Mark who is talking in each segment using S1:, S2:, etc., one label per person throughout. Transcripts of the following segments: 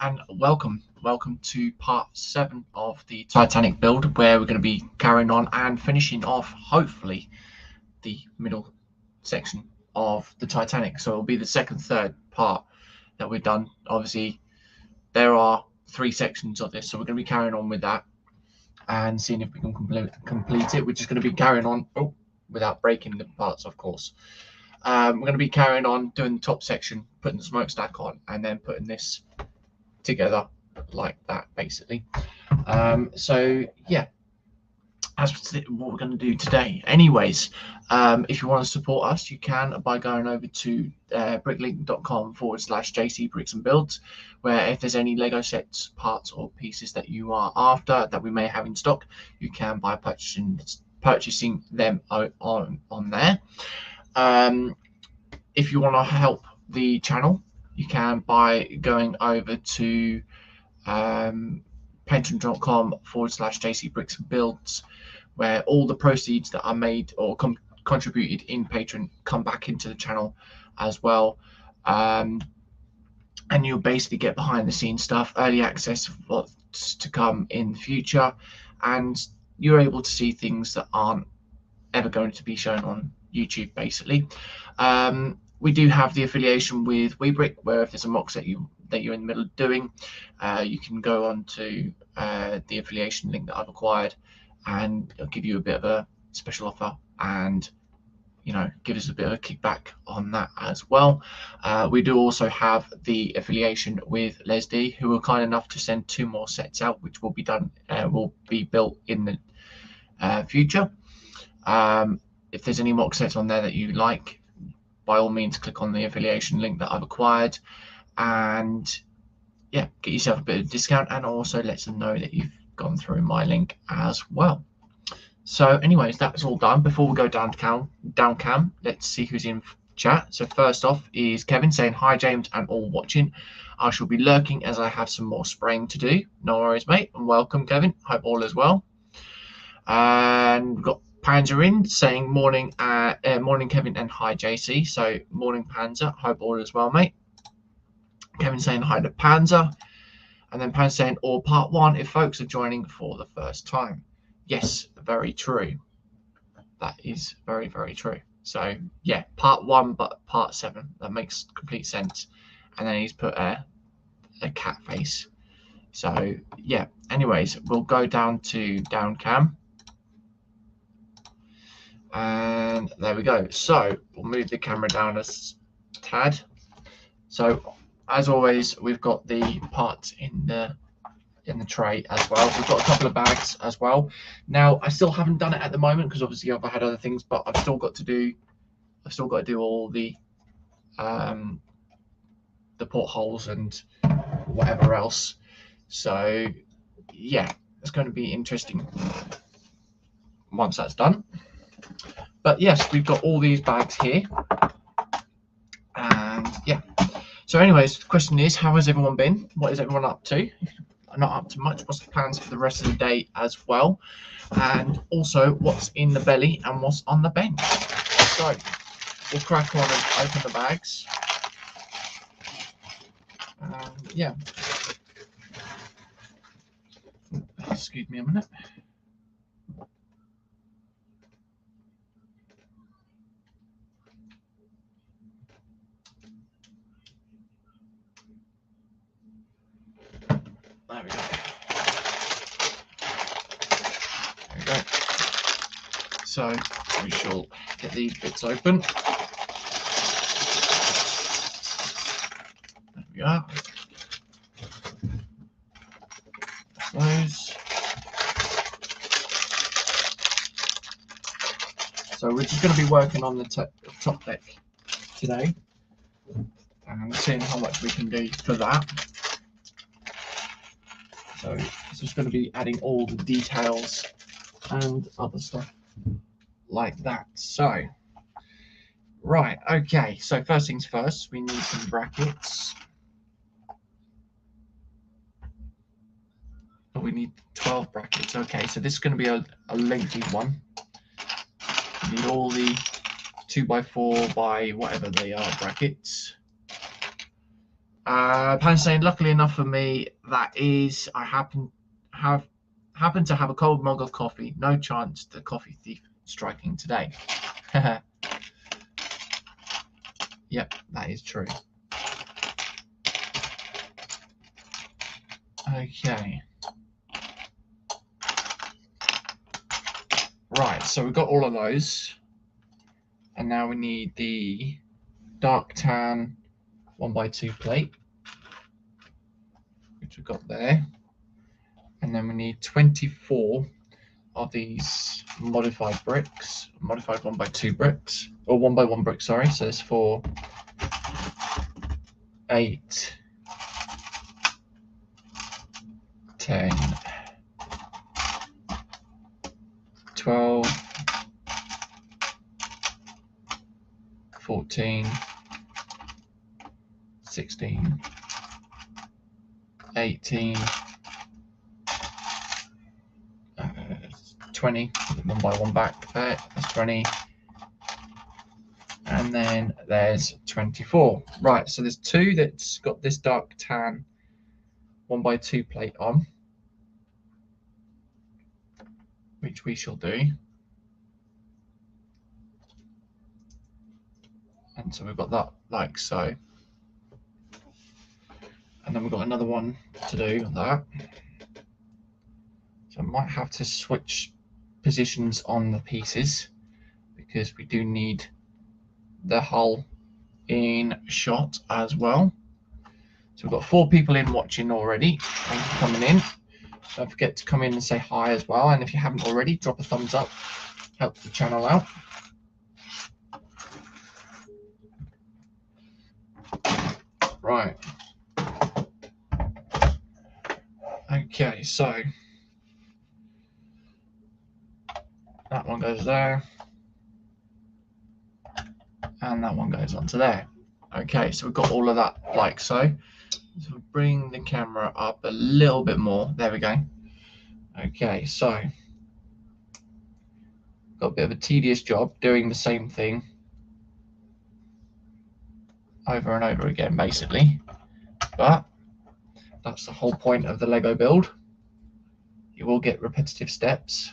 S1: and welcome to part 7 of the Titanic build, where we're going to be carrying on and finishing off, hopefully, the middle section of the Titanic. So it'll be the third part that we've done. Obviously, there are 3 sections of this, so we're going to be carrying on with that and seeing if we can complete it. We're just going to be carrying on without breaking the parts, of course. We're going to be carrying on doing the top section, putting the smokestack on, and then putting this together like that, basically. So yeah, that's what we're going to do today. Anyways, if you want to support us, you can by going over to bricklink.com/JC Bricks and Builds, where if there's any Lego sets, parts, or pieces that you are after that we may have in stock, you can by purchasing them on there. If you want to help the channel, you can by going over to patreon.com/JC Bricks and Builds, where all the proceeds that are made or contributed in Patreon come back into the channel as well. And you'll basically get behind the scenes stuff, early access of what's to come in the future, and you're able to see things that aren't ever going to be shown on YouTube, basically. We do have the affiliation with Webricks, where if there's a mock set that you're in the middle of doing, you can go on to the affiliation link that I've acquired, and it'll give you a bit of a special offer, and give us a bit of a kickback on that as well. We do also have the affiliation with LesDiy, who are kind enough to send 2 more sets out, which will be done, will be built in the future. If there's any mock sets on there that you like, by all means click on the affiliation link that I've acquired, and yeah, get yourself a bit of discount, and also let them know that you've gone through my link as well. So anyways, that's all done. Before we go down cam, let's see who's in chat. So first off is Kevin saying, "Hi James and all watching. I shall be lurking as I have some more spraying to do." No worries, mate, and welcome, Kevin. Hope all is well. And we've got Panzer in saying, morning Kevin, and hi JC. So morning Panzer, hope all is well, mate. Kevin saying hi to Panzer, and then Panzer saying, or part 1 if folks are joining for the first time. Yes, very true. That is very, very true. So yeah, part 1 but part 7, that makes complete sense. And then he's put a cat face. So yeah, anyways, we'll go down to down cam. And there we go. So we'll move the camera down a tad. So as always, we've got the parts in the tray as well. We've got a couple of bags as well. Now I still haven't done it at the moment because obviously I've had other things, but I've still got to do all the portholes and whatever else. So yeah, it's going to be interesting once that's done. But yes, we've got all these bags here, and yeah. So anyways, the question is, how has everyone been? What is everyone up to? Not up to much. What's the plans for the rest of the day as well? And also, what's in the belly and what's on the bench? So we'll crack on and open the bags. Yeah. Excuse me a minute. There we go. There we go. So we shall get these bits open. There we are. Those. So we're just going to be working on the top deck today and seeing how much we can do for that. So it's just going to be adding all the details and other stuff like that. So, right, okay. So first things first, we need some brackets. Oh, we need 12 brackets. Okay, so this is going to be a lengthy one. We need all the 2x4 by whatever they are brackets. Pan saying, luckily enough for me, that is, I happen to have a cold mug of coffee. No chance the coffee thief striking today. Yep, that is true. Okay. Right, so we've got all of those. And now we need the dark tan 1x2 plate, which we've got there. And then we need 24 of these modified bricks, modified 1x2 bricks, or 1x1 bricks, sorry. So it's for 8, 10, 12, 14, 16, 18, 20, 1x1 back there, that's 20, and then there's 24. Right, so there's 2 that's got this dark tan 1x2 plate on, which we shall do. And so we've got that like so. And then we've got another one to do of that. So I might have to switch positions on the pieces because we do need the hull in shot as well. So we've got 4 people in watching already. Thank you for coming in. Don't forget to come in and say hi as well. And if you haven't already, drop a thumbs up. Help the channel out. Right. Okay, so that one goes there. And that one goes onto there. Okay, so we've got all of that like so. So bring the camera up a little bit more. There we go. Okay, so got a bit of a tedious job doing the same thing over and over again, basically. But that's the whole point of the Lego build. You will get repetitive steps.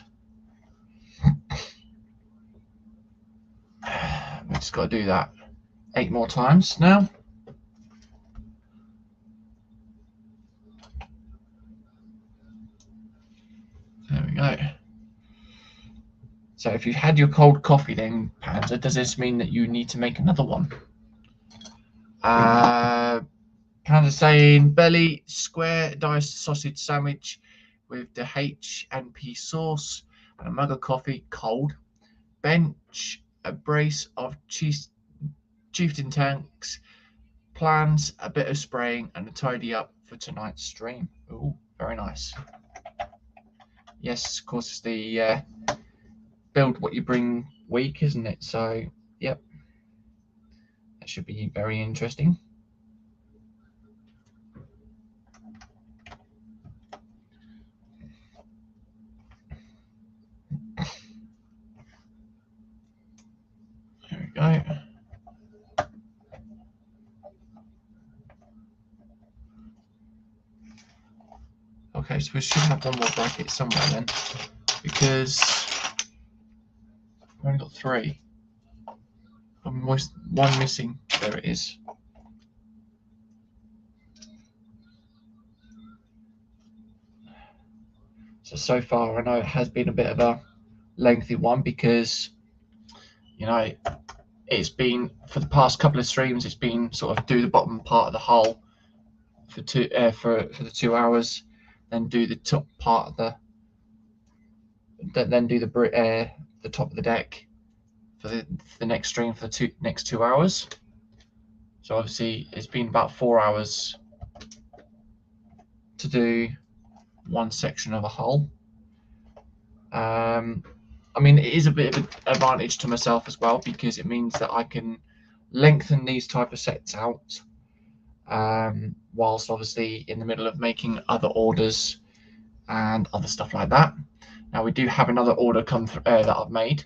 S1: We just got to do that 8 more times now. There we go. So if you've had your cold coffee then, Panzer, does this mean that you need to make another one? Panzer saying belly square diced sausage sandwich with the H&P sauce and a mug of coffee cold. Bench, a brace of chieftain tanks, plans, a bit of spraying and a tidy up for tonight's stream. Oh, very nice. Yes, of course, it's the build what you bring week, isn't it? So, yep, that should be very interesting. There we go. Okay, so we should have one more bracket somewhere then, because we've only got 3. One missing. There it is. So far, I know it has been a bit of a lengthy one because, you know, it's been, for the past couple of streams, it's been sort of do the bottom part of the hull for the 2 hours, then do the top part of then do the top of the deck for the next stream for the next 2 hours. So obviously it's been about 4 hours to do one section of a hull. I mean, it is a bit of an advantage to myself as well because it means that I can lengthen these type of sets out whilst obviously in the middle of making other orders and other stuff like that. Now we do have another order come through that I've made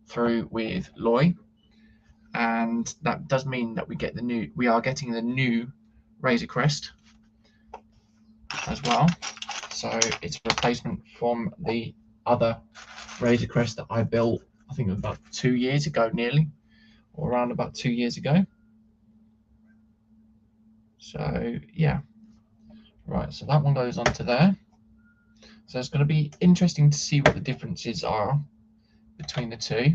S1: through with LesDiy, and that does mean that we are getting the new Razor Crest as well. So it's a replacement from the other Razor Crest that I built, I think it was about 2 years ago nearly, or around about 2 years ago. So yeah, right, so that one goes onto there. So it's going to be interesting to see what the differences are between the two.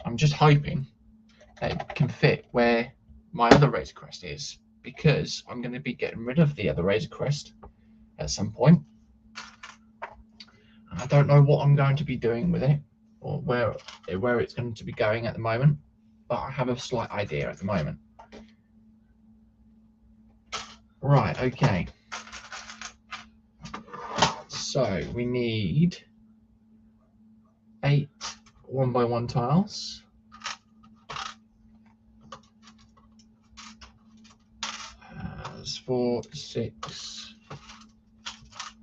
S1: I'm just hoping that it can fit where my other Razor Crest is, because I'm going to be getting rid of the other Razor Crest at some point. I don't know what I'm going to be doing with it, or where it's going to be going at the moment, but I have a slight idea at the moment. Right, okay. So we need 8 1x1 tiles. That's 4, 6,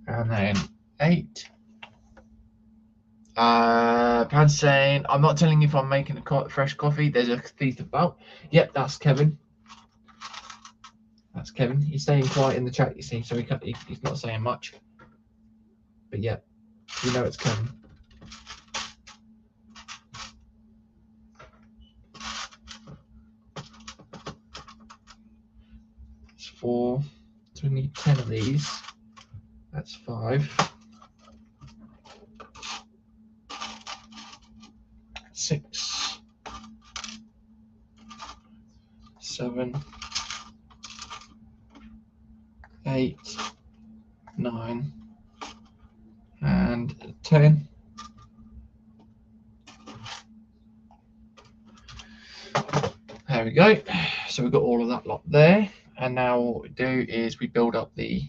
S1: and then 8. Pad's saying, I'm not telling you if I'm making a fresh coffee. There's a thief about. Yep, that's Kevin. That's Kevin. He's staying quiet in the chat, you see, so he's not saying much. But yeah, you know it's Kevin. It's 4. So we need 10 of these. That's 5. 6, 7, 8, 9, and 10. There we go. So we've got all of that lot there, and now what we do is we build up the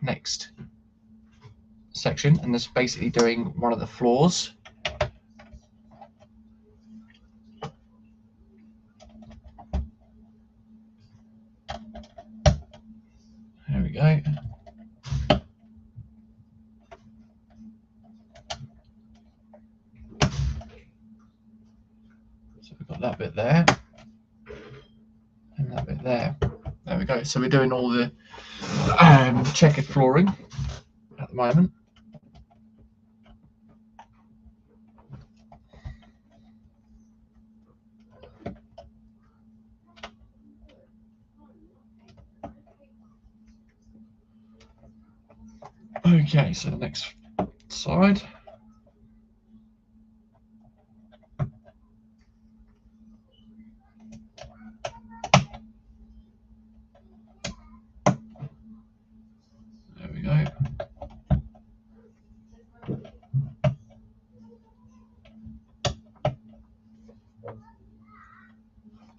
S1: next section, and that's basically doing one of the floors. There we go. So we've got that bit there, and that bit there. There we go. So we're doing all the checkered flooring at the moment. Okay, so the next side. There we go.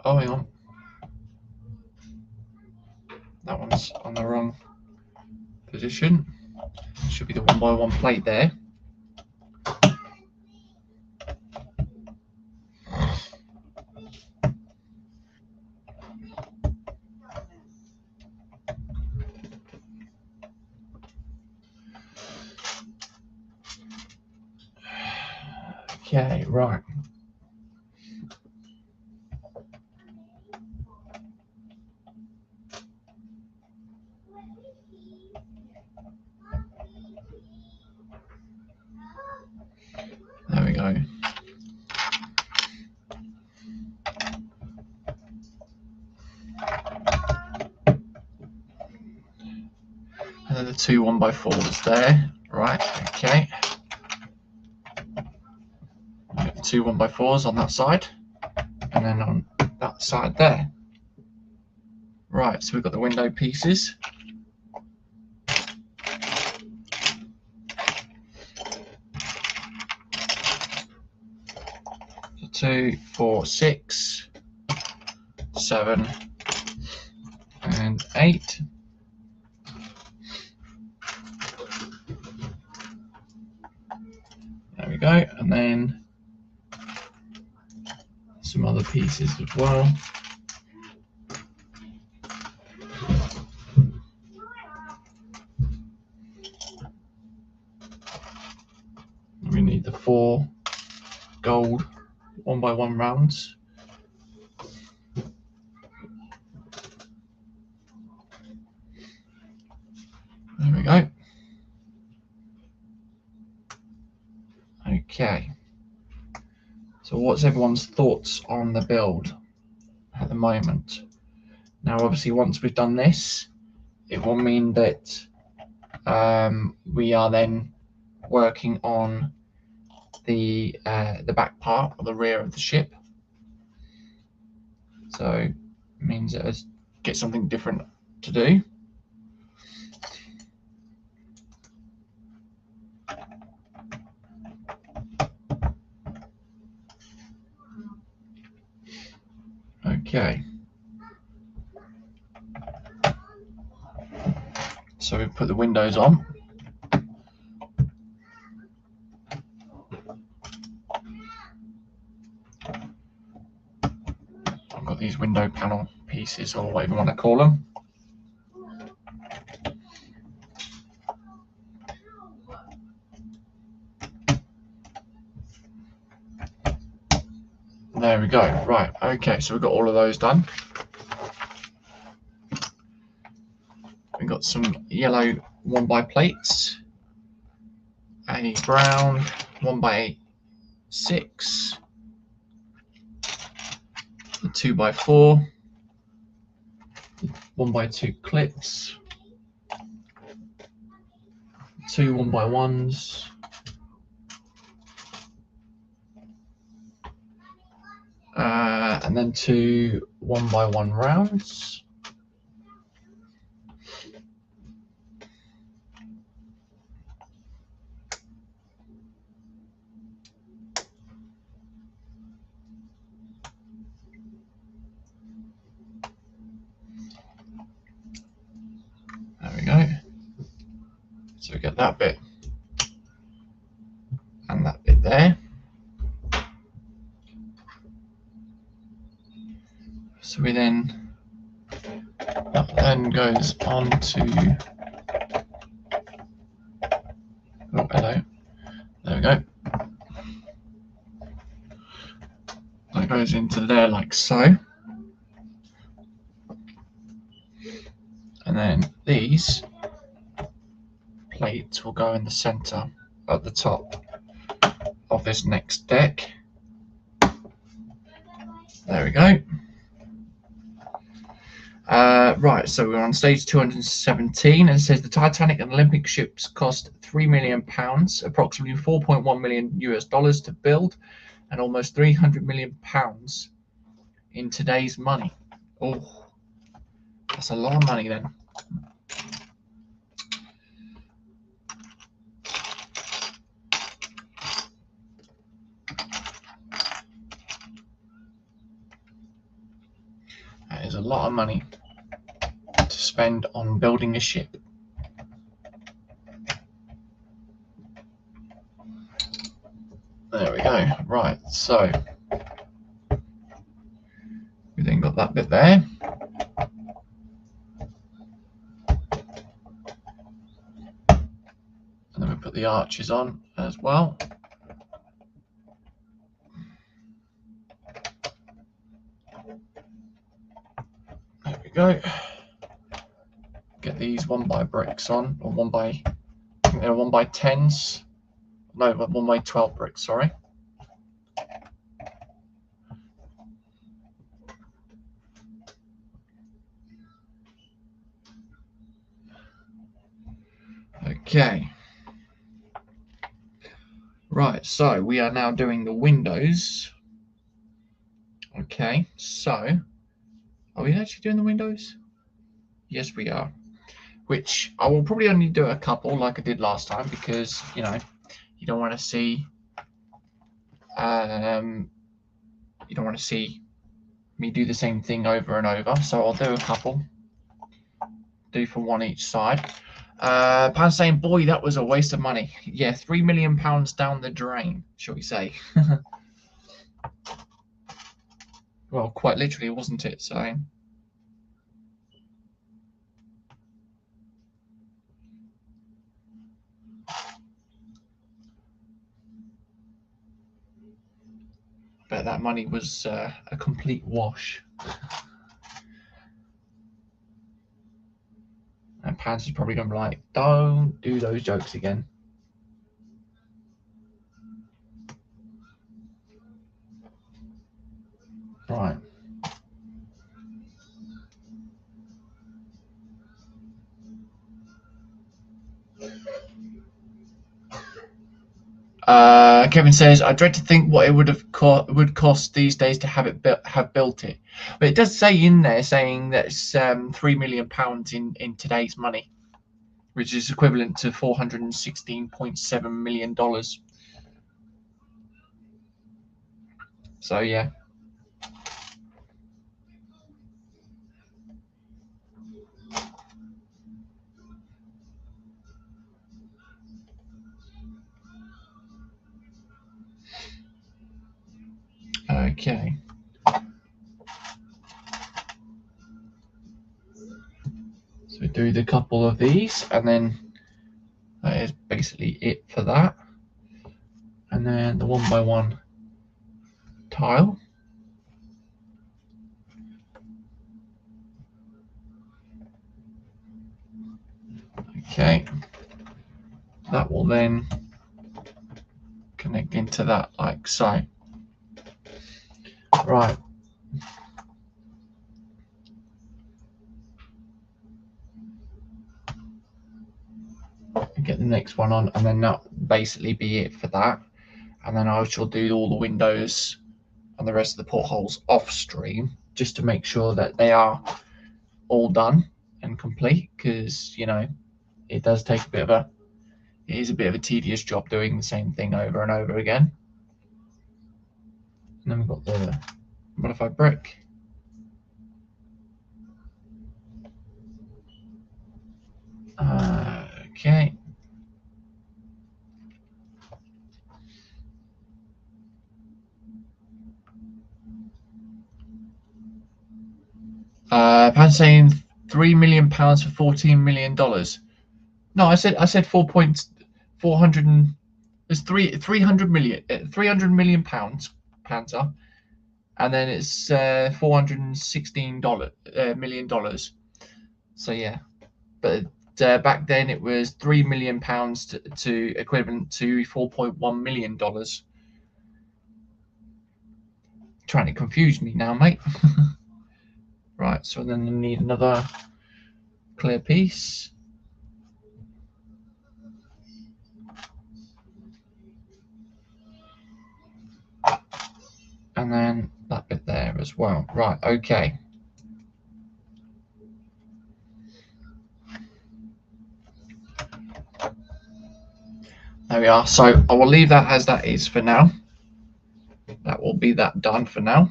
S1: Oh, hang on. That one's on the wrong position. Should be the 1x1 plate there. Okay, right. There we go. And then the 2 1x4s there. Right, okay. We've got the 2 1x4s on that side, and then on that side there. Right, so we've got the window pieces. So 2, 4, 6, 7, and 8. There we go, and then some other pieces as well. We need the 4 gold 1x1 rounds. Okay. So what's everyone's thoughts on the build at the moment? Now, obviously, once we've done this, it will mean that we are then working on the back part or the rear of the ship. So it means that it's get something different to do. Okay. So we put the windows on. I've got these window panel pieces, or whatever you want to call them. There we go. Right. Okay. So we've got all of those done. We've got some yellow 1x plates, a brown 1x6, a 2x4, 1x2 clips, 2 1x1s, and then 2 1x1 rounds. There we go. So we get that bit and that bit there. So we then, that then goes on to, oh hello, there we go. That goes into there like so. And then these plates will go in the center at the top of this next deck. There we go. Right, so we're on stage 217, and it says the Titanic and Olympic ships cost £3 million, approximately 4.1 million US dollars to build, and almost 300 million pounds in today's money. Oh, that's a lot of money then. That is a lot of money to spend on building a ship. There we go. Right, so we then got that bit there. And then we put the arches on as well. There we go. Get these 1x bricks on, or 1x10s. No, 1x12 bricks, sorry. Okay. Right, so we are now doing the windows. Okay, so are we actually doing the windows? Yes, we are. Which I will probably only do a couple like I did last time, because you know you don't want to see me do the same thing over and over. So I'll do a couple. Do for one each side. Pan saying, boy, that was a waste of money. Yeah, £3 million down the drain, shall we say? Well, quite literally, wasn't it? So. Bet that money was a complete wash. And Pants is probably going to be like, don't do those jokes again. Right. Kevin says, "I dread to think what it would cost these days to have built it." But it does say in there saying that it's £3 million in today's money, which is equivalent to $416.7 million. So yeah. Okay. So we do the couple of these, and then that is basically it for that. And then the 1x1 tile. Okay. That will then connect into that like so. Right. Get the next one on, and then that basically be it for that. And then I shall do all the windows and the rest of the portholes off stream, just to make sure that they are all done and complete, because you know it does take it is a bit of a tedious job doing the same thing over and over again. And then we've got the modified brick. Okay. Pan saying £3 million for $14 million. No, I said 400. It's 300 million, 300 million pounds, Panzer, and then it's $416 million. So yeah, but back then it was £3 million to equivalent to $4.1 million. Trying to confuse me now, mate. Right, so then I need another clear piece. And then that bit there as well. Right, okay. There we are. So I will leave that as that is for now. That will be that done for now.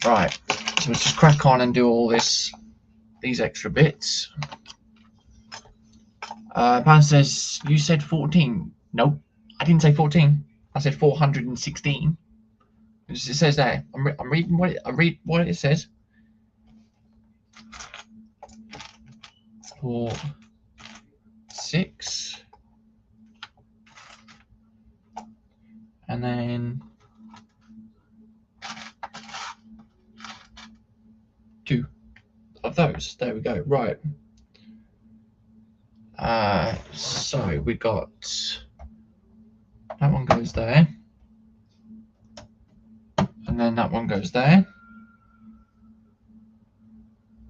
S1: Right, so let's just crack on and do all these extra bits. Pan says, you said 14. Nope, I didn't say 14. I said 416. It says there. I'm reading what I read what it says. 4, 6, and then 2 of those. There we go. Right. So we got that one goes there, and then that one goes there.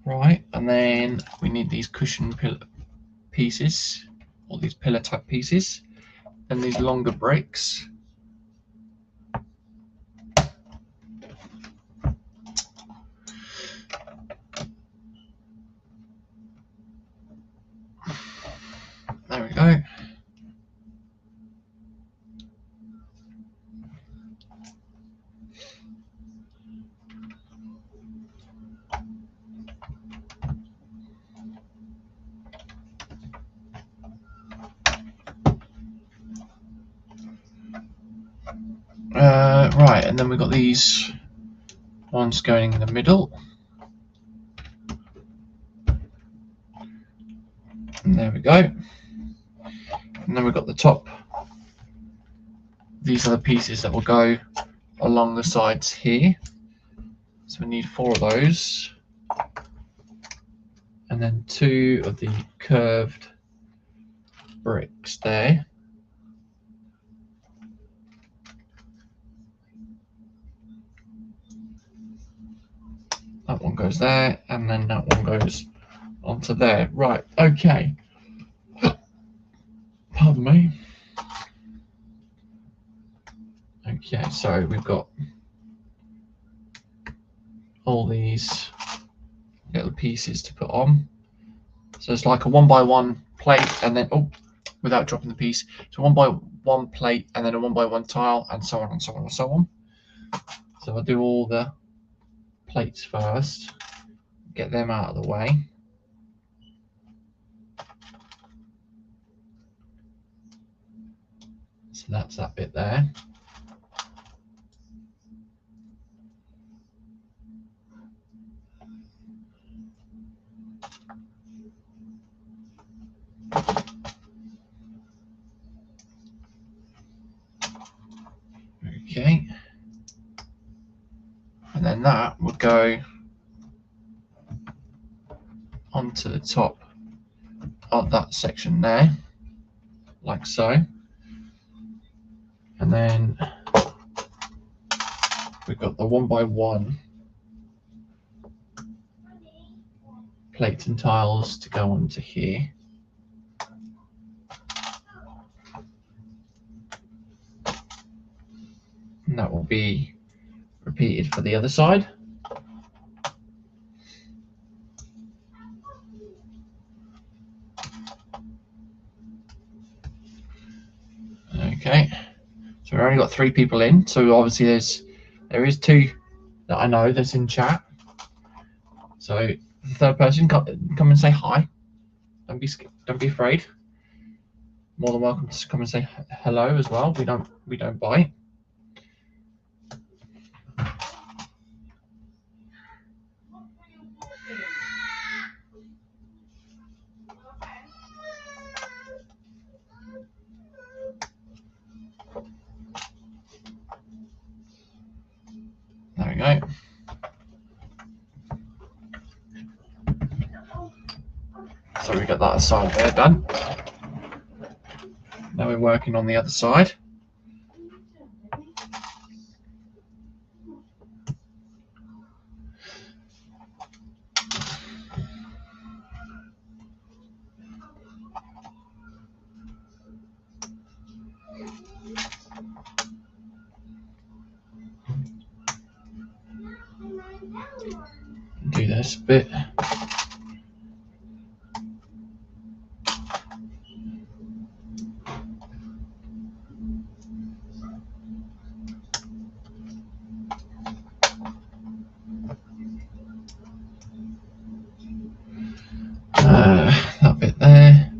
S1: Right, and then we need these cushion pillar pieces, or these pillar type pieces, and these longer bricks. There we go. Right, and then we've got these ones going in the middle. And there we go. And then we've got the top. These are the pieces that will go along the sides here. So we need 4 of those. And then 2 of the curved bricks there. goes there, and then that one goes onto there. Right, okay. Pardon me. Okay, so we've got all these little pieces to put on. So it's like a 1x1 plate, and then, oh, without dropping the piece, so 1x1 plate, and then a 1x1 tile, and so on and so on and so on. So I'll do all the plates first, get them out of the way. So that's that bit there. Okay. And then that would go onto the top of that section there, like so. And then we've got the 1x1 plates and tiles to go onto here. And that will be repeated for the other side. Okay, so we've only got 3 people in, so obviously there is 2 that I know that's in chat. So the third person, come and say hi. Don't be afraid. More than welcome to come and say hello as well. We don't bite. There we go. So we got that side there done. Now we're working on the other side. Do this bit. That bit there.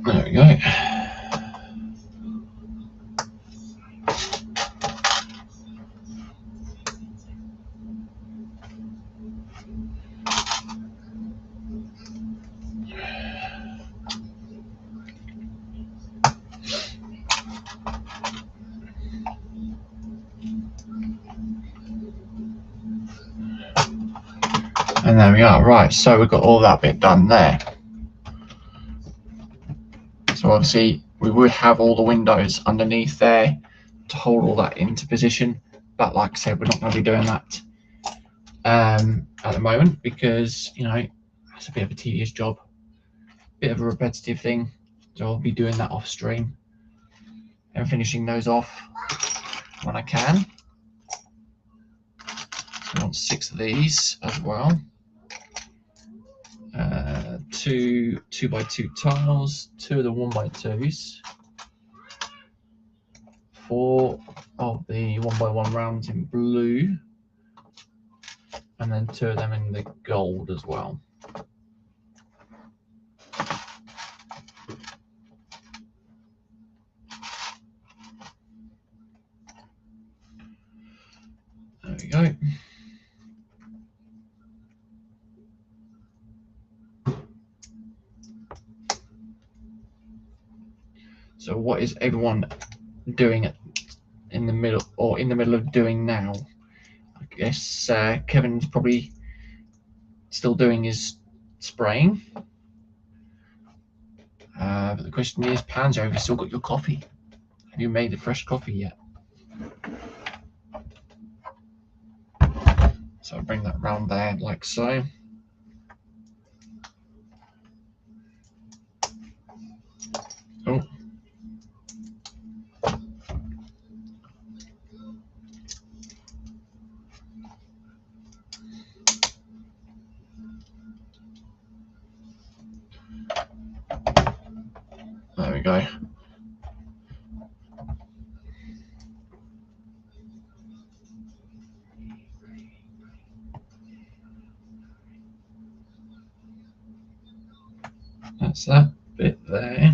S1: There we go. And there we are. Right, so we've got all that bit done there. So obviously we would have all the windows underneath there to hold all that into position, but like I said, we're not going to be doing that at the moment, because it's a bit of a tedious job, bit of a repetitive thing, so I'll be doing that off stream and finishing those off when I can. I want 6 of these as well. 2 2x2 tiles, 2 of the 1x2s, 4 of the 1x1 rounds in blue, and then 2 of them in the gold as well. There we go. So what is everyone doing in the middle of doing now? I guess Kevin's probably still doing his spraying. But the question is, Panzo, have you still got your coffee? Have you made the fresh coffee yet? So bring that round there like so. Oh. There we go. That's that bit there.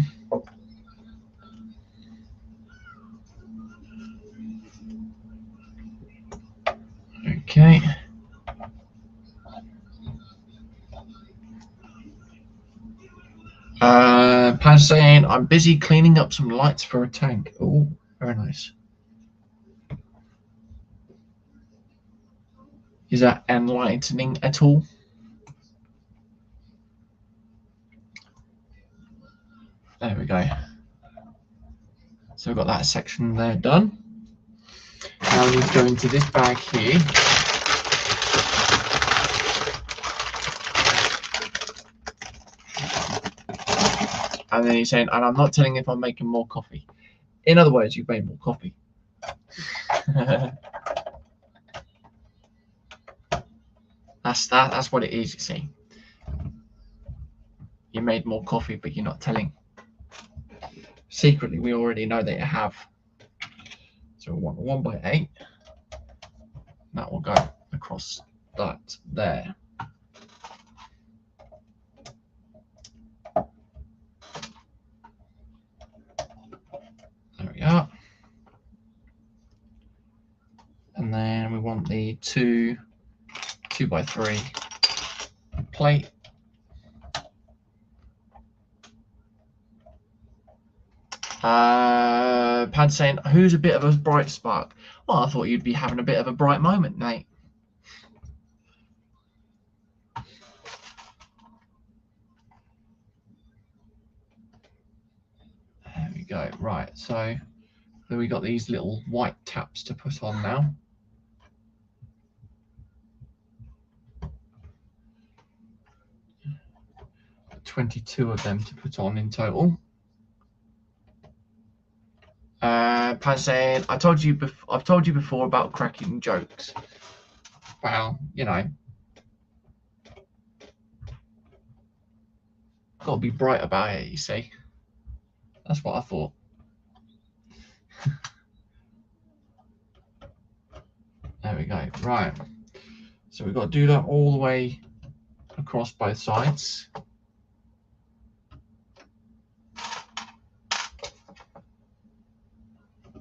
S1: Okay. Pan's saying, I'm busy cleaning up some lights for a tank. Oh, very nice. Is that enlightening at all? There we go. So we've got that section there done. Now we need to go into this bag here. And then he's saying, and I'm not telling if I'm making more coffee. In other words, you've made more coffee. That's what it is, you see. You made more coffee, but you're not telling. Secretly, we already know that you have. So we want a 1x8. That will go across that there. There we are. And then we want the 2x3 plate. Pad saying, who's a bit of a bright spark? Well, I thought you'd be having a bit of a bright moment, mate. There we go. Right, so then we got these little white taps to put on now. Got 22 of them to put on in total. Pan saying, I've told you before about cracking jokes. Well, you know, got to be bright about it, you see. That's what I thought. There we go. Right. So we've got to do that all the way across both sides.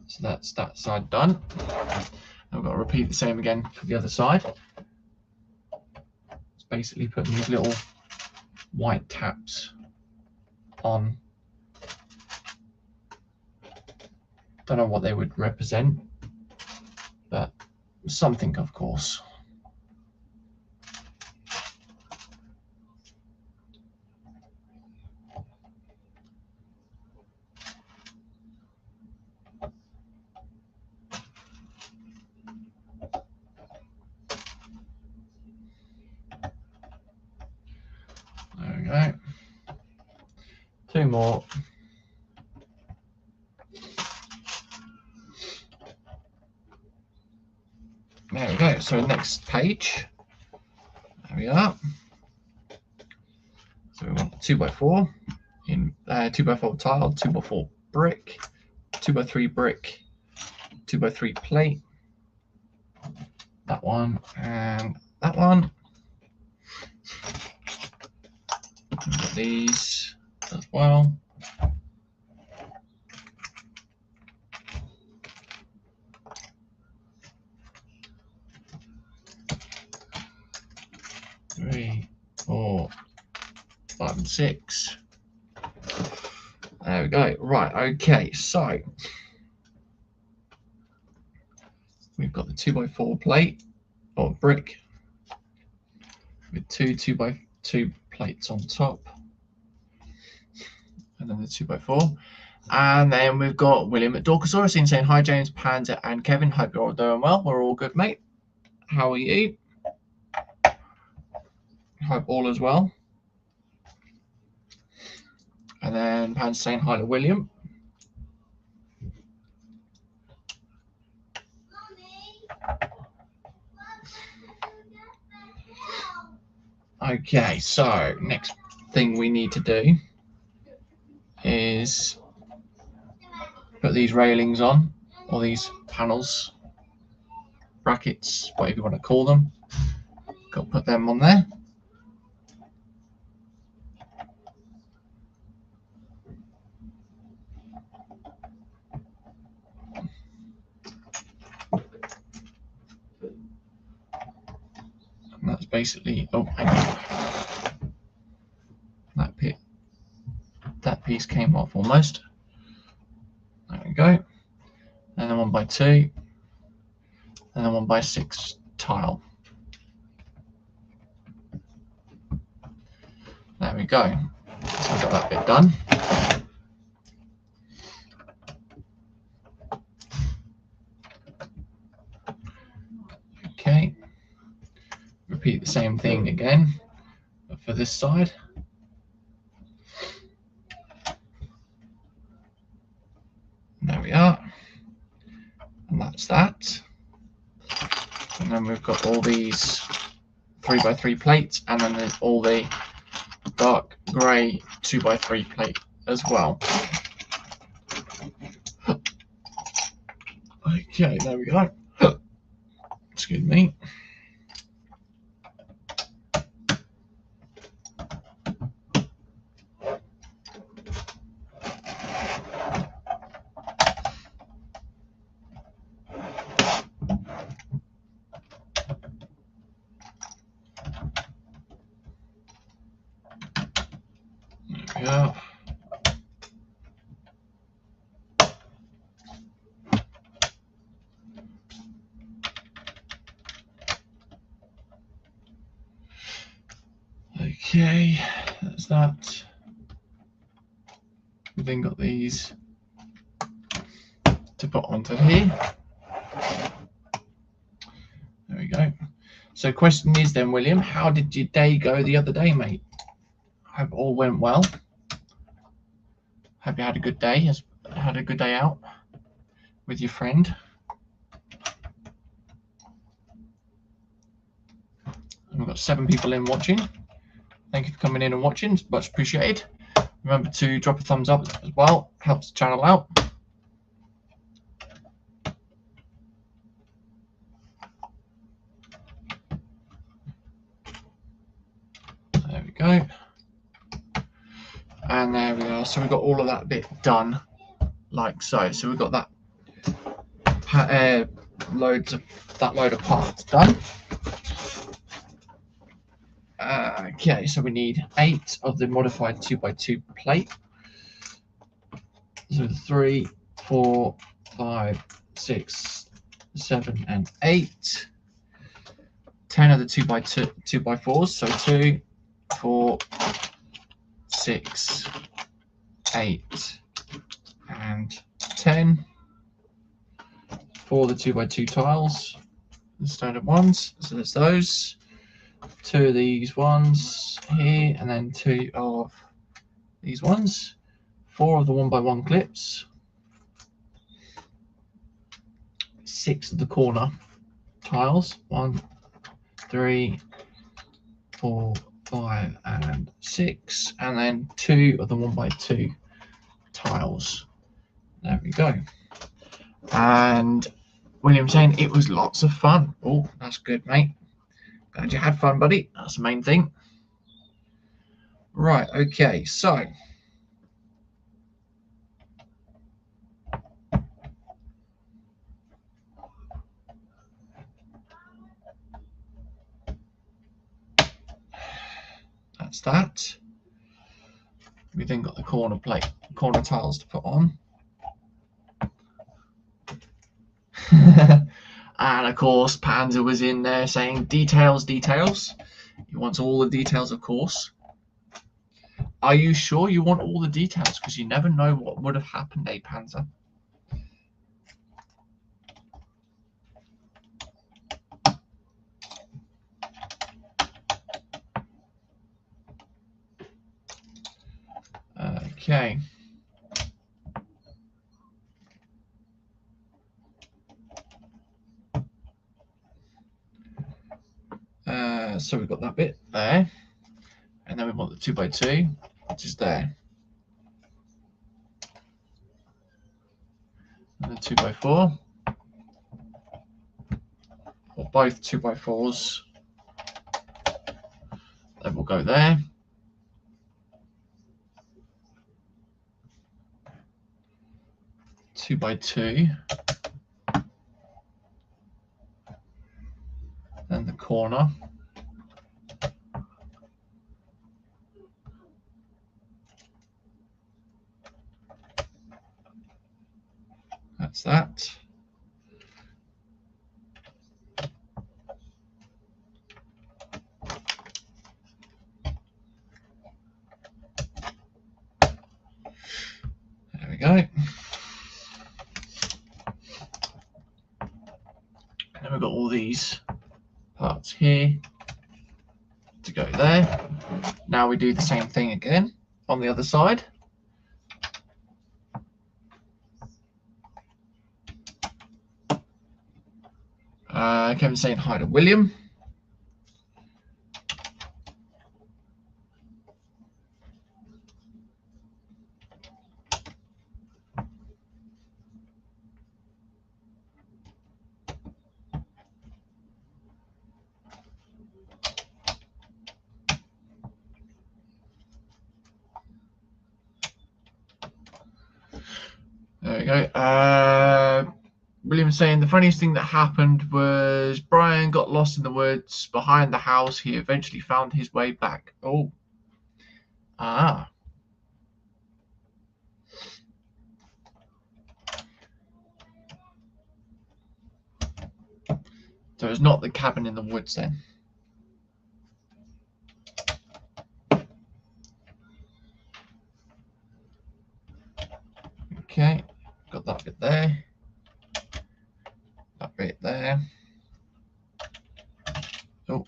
S1: So that's that side done. And we've got to repeat the same again for the other side. It's basically putting these little white taps on. Don't know what they would represent, but something, of course. There we go. Two more. There we go. So next page. There we are. So we want 2x4 in 2x4 tile, 2x4 brick, 2x3 brick, 2x3 plate. That one and that one. We've got these as well. 3, 4, 5, and 6. There we go. Right, okay, so we've got the 2x4 plate or brick with two 2x2 plates on top, and then the 2x4. And then we've got William at Dorkosaurus saying, hi James, Panzer and Kevin, hope you're all doing well. We're all good, mate. How are you? Hope all is well. And then Panzer saying hi to William. Okay, so next thing we need to do is put these railings on, or these panels, brackets, whatever you want to call them. Got to put them on there. And that's basically, oh, hang on. That piece came off almost. There we go. And then 1x2, and then 1x6 tile. There we go. So we've got that bit done. Okay. Repeat the same thing again, but for this side. There we are. And that's that. And then we've got all these 3x3 plates, and then there's all the dark grey 2x3 plate as well. Okay, there we go. Excuse me. Yeah. Okay, that's that. We've then got these to put onto here. There we go. So question is then, William, how did your day go the other day, mate? I hope all went well. Hope you had a good day. Had a good day out with your friend. And we've got 7 people in watching. Thank you for coming in and watching. It's much appreciated. Remember to drop a thumbs up as well. Helps the channel out. There we go. And there we are. So we've got all of that bit done, like so. So we've got that load of parts done. Okay, so we need 8 of the modified 2x2 plate. So 3, 4, 5, 6, 7, and 8. 10 of the 2x4s. So 2, 4, 6, 8, and 10. 4 of the 2x2 tiles, the standard ones. So there's those. 2 of these ones here, and then 2 of these ones. 4 of the 1x1 clips. 6 of the corner tiles. 1, 3, 4, 5, and 6, and then 2 of the 1x2 tiles. There we go. And William saying it was lots of fun. Oh, that's good, mate. Glad you had fun, buddy. That's the main thing. Right, okay, so That's that. We then got the corner tiles to put on. And of course, Panzer was in there saying details, details. He wants all the details, of course. Are you sure you want all the details? Because you never know what would have happened, eh, Panzer? Okay. So we've got that bit there. And then we want the 2x2, which is there. And the 2x4. Or both 2x4s. Then we'll go there. Two by two. Then the corner. That's that. There we go. And then we've got all these parts here to go there. Now we do the same thing again on the other side. Kevin's saying hi to William. There we go. William saying the funniest thing that happened was Brian got lost in the woods behind the house. He eventually found his way back. Oh. Ah. So it's not the cabin in the woods then. Okay, got that bit there. That bit there. Oh.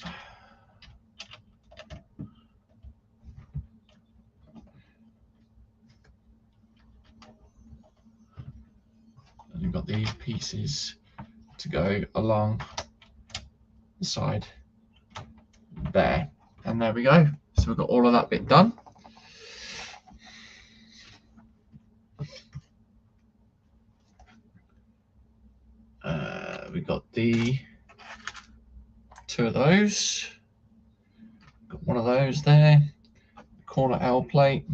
S1: And you've got these pieces to go along the side there. And there we go. So we've got all of that bit done. We've got the two of those. Got one of those there. Corner L plate.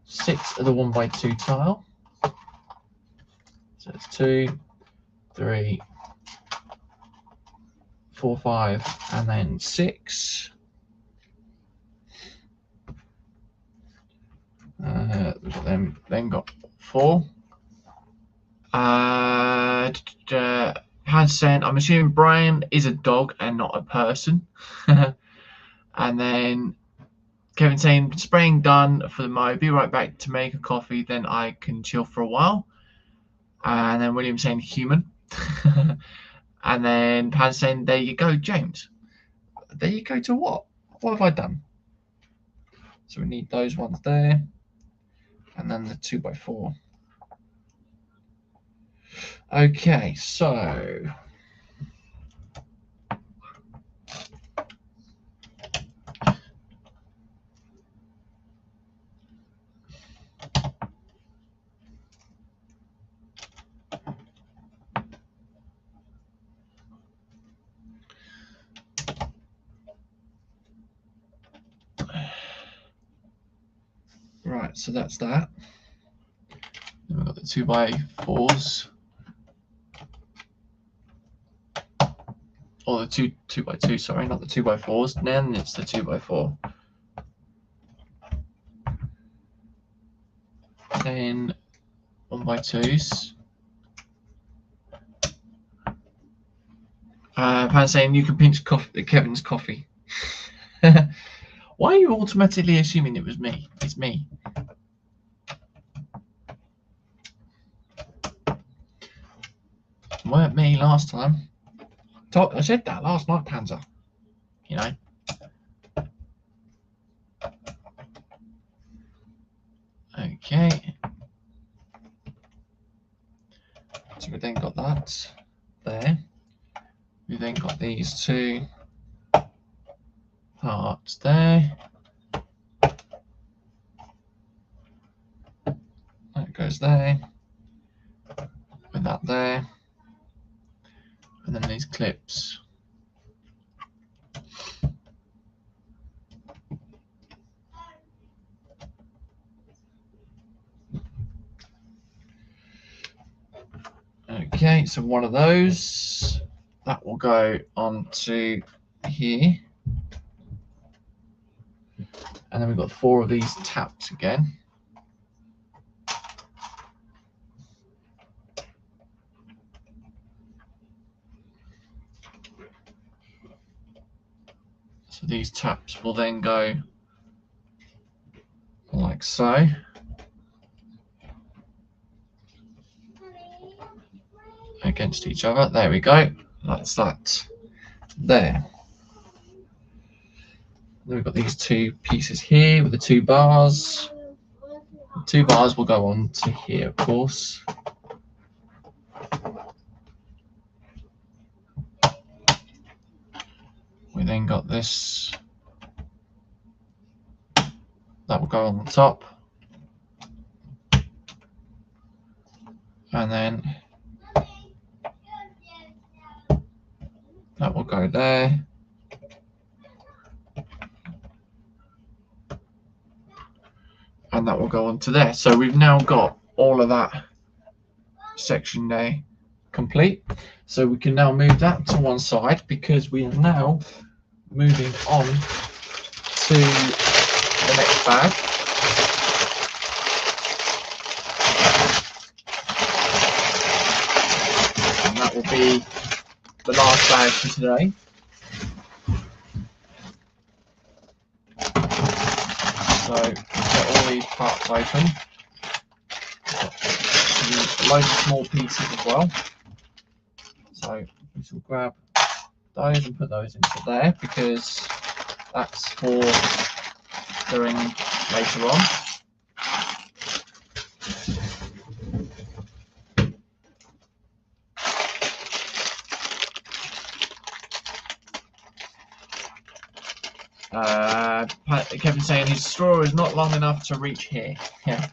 S1: 6 of the 1x2 tile. So it's 2, 3, 4, 5, and then 6. We've got them. Then got 4. Hans saying, I'm assuming Brian is a dog and not a person. And then Kevin saying, spraying done for the mow. Be right back to make a coffee, then I can chill for a while. And then William saying, human. And then Hans saying, there you go, James. There you go to what? What have I done? So we need those ones there. And then the 2x4. Okay, so right, so that's that. Then we've got the 2x4s. Or the 2x2, sorry, not the 2x4s. Then it's the 2x4. saying 1x2s. Pan saying you can pinch Kevin's coffee. Why are you automatically assuming it was me? It's me. It weren't me last time. I said that last night, Panzer. You know. Okay. So we then got that there. We then got these two parts there. That goes there. With that there. And then these clips. Okay, so one of those, that will go onto here. And then we've got 4 of these taps again. So these taps will then go like so. Against each other. There we go. That's that there. Then we've got these 2 pieces here with the 2 bars. The 2 bars will go on to here, of course. We then got this. That will go on the top. And then that will go there. And that will go onto there. So we've now got all of that section there complete. So we can now move that to one side because we are now moving on to the next bag. And that will be the last bag for today. So get all these parts open. Loads of small pieces as well. So we shall grab those and put those into there because that's for doing later on. Kevin's saying his straw is not long enough to reach here. Yeah.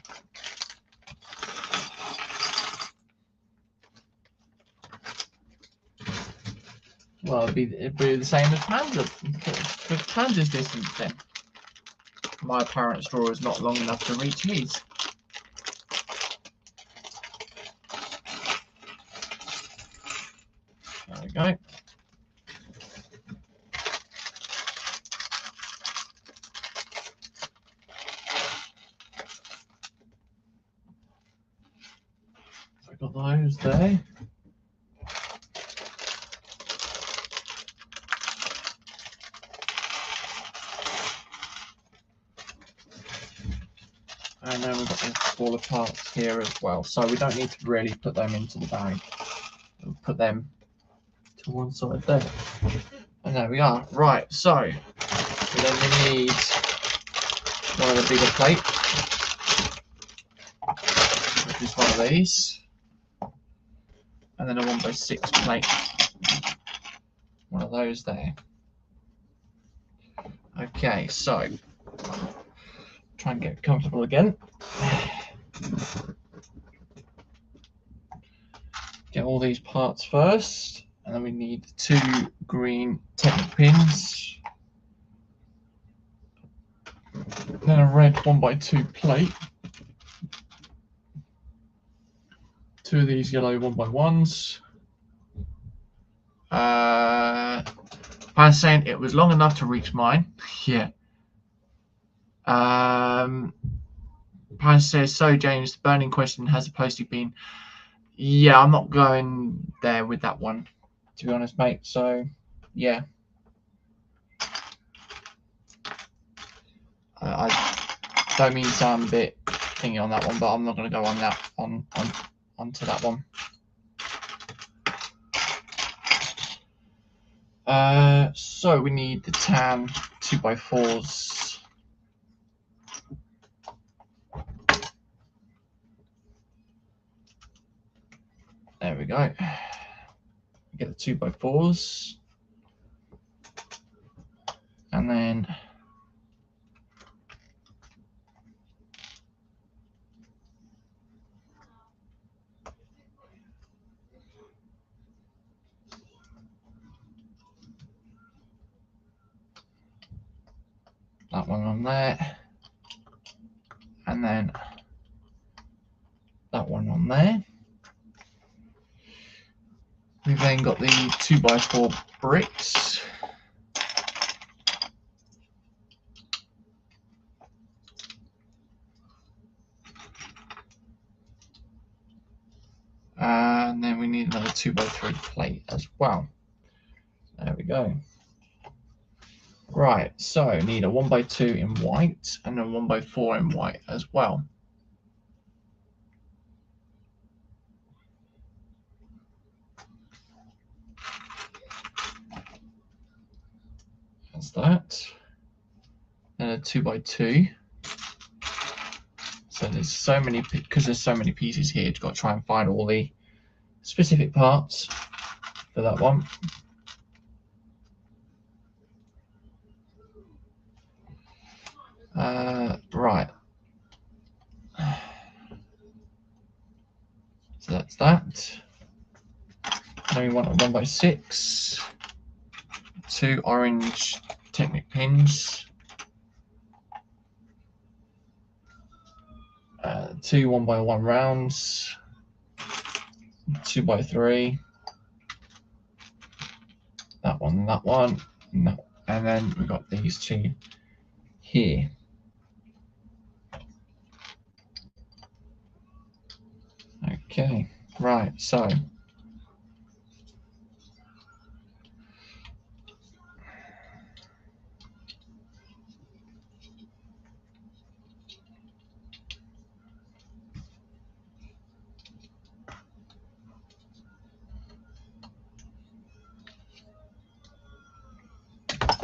S1: Well, it'd be the same as Panzer. For Panzer's distance then. My apparent straw is not long enough to reach his. There we go. So I got those there. And then we've got the smaller parts here as well. So we don't need to really put them into the bag. We'll put them to one side there. And there we are. Right, so we then need one of the bigger plates, which is one of these. And then a 1x6 plate. One of those there. Okay, so try and get comfortable again. Get all these parts first, and then we need 2 green Technic pins, then a red 1x2 plate, 2 of these yellow 1x1s. I'm saying it was long enough to reach mine. Yeah. Pan says, so James, the burning question has supposedly been. Yeah, I'm not going there with that one, to be honest, mate. So, yeah. I don't mean to sound a bit thingy on that one, but I'm not going to go on that onto that one. So we need the tan 2x4s. There we go. Get the 2x4s, and then that one on there, and then that one on there. We've then got the 2x4 bricks. And then we need another 2x3 plate as well. There we go. Right, so need a 1x2 in white and a 1x4 in white as well. That's that. And a 2x2. So there's so many, because there's so many pieces here, you've got to try and find all the specific parts for that one. Right. So that's that. Then we want a 1x6, 2 orange Technic pins, 2 1x1 rounds, 2x3, that one, and then we've got these two here. Okay, right, so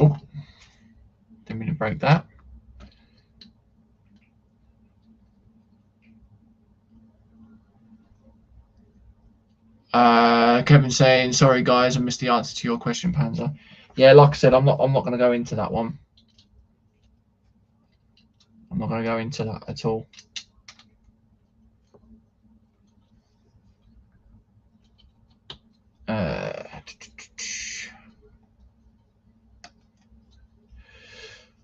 S1: oh, didn't mean to break that. Kevin saying, sorry guys, I missed the answer to your question, Panzer. Yeah, like I said, I'm not going to go into that one. I'm not going to go into that at all.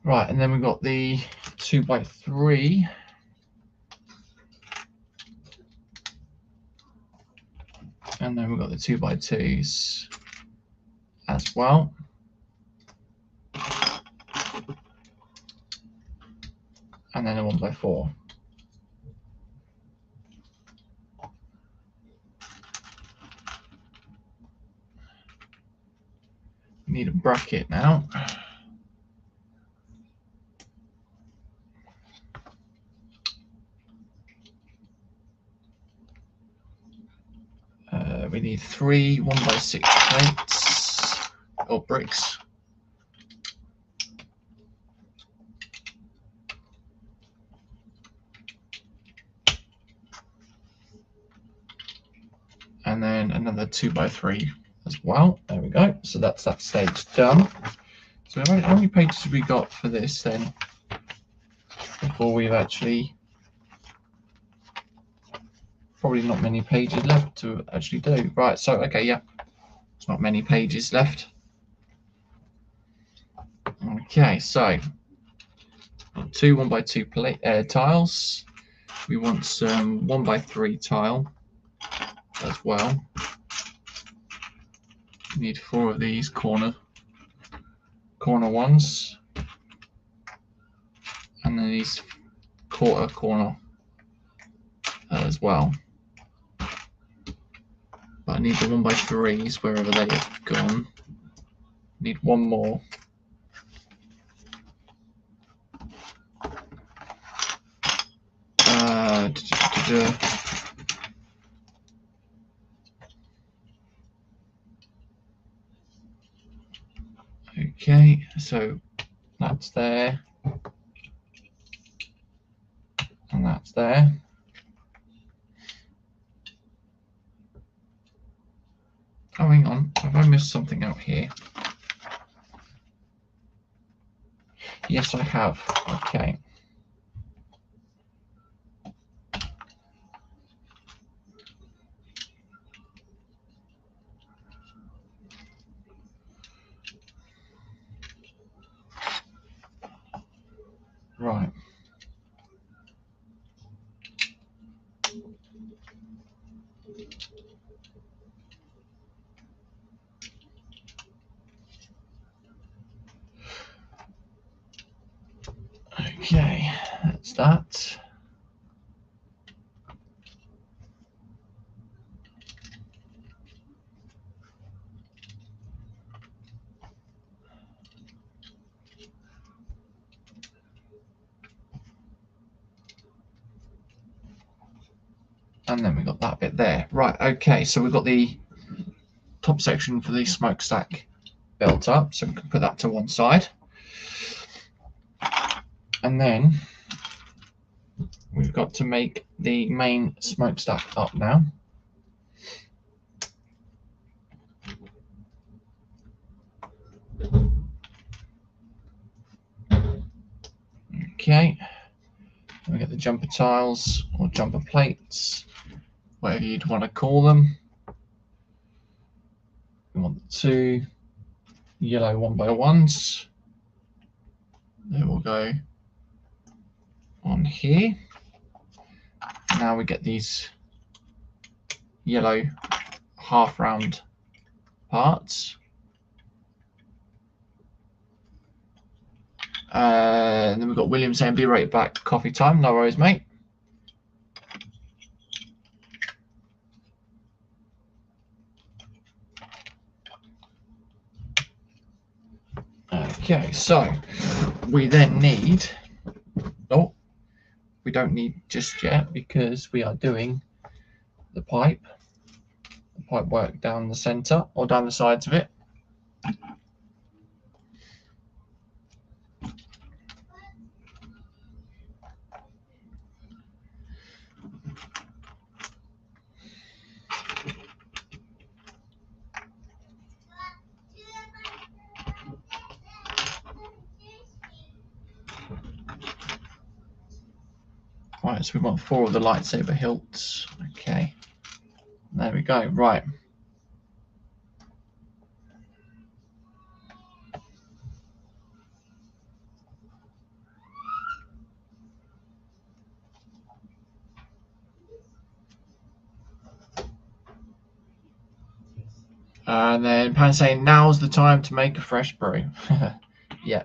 S1: Right, and then we've got the 2x3. And then we've got the 2x2s as well. And then a 1x4. We need a bracket now. We need 3 1x6 plates or bricks. And then another 2x3 as well. There we go. So that's that stage done. So how many pages have we got for this then? Before we've actually, probably not many pages left to actually do. Right, so okay, yeah, there's not many pages left. Okay, so 2 1x2 plate, tiles. We want some 1x3 tile as well. We need 4 of these corner ones, and then these quarter corner as well. But I need the 1x3s wherever they have gone. Need one more. Okay, so that's there, and that's there. Oh, hang on, have I missed something out here? Yes, I have. Okay. Right. Okay, that's that. And then we got that bit there. Right, okay, so we've got the top section for the smokestack built up, so we can put that to one side. And then we've got to make the main smokestack up now. Okay, we get the jumper tiles or jumper plates, whatever you'd want to call them. We want the two yellow 1x1s. They will go on here. Now we get these yellow half round parts. And then we've got William saying, "Be right back, coffee time." No worries, mate. Okay, so we then need, oh, we don't need just yet because we are doing the pipe work down the center or down the sides of it. Right, so we want 4 of the lightsaber hilts. Okay, there we go. Right. And then Pan saying, "Now's the time to make a fresh brew." Yeah.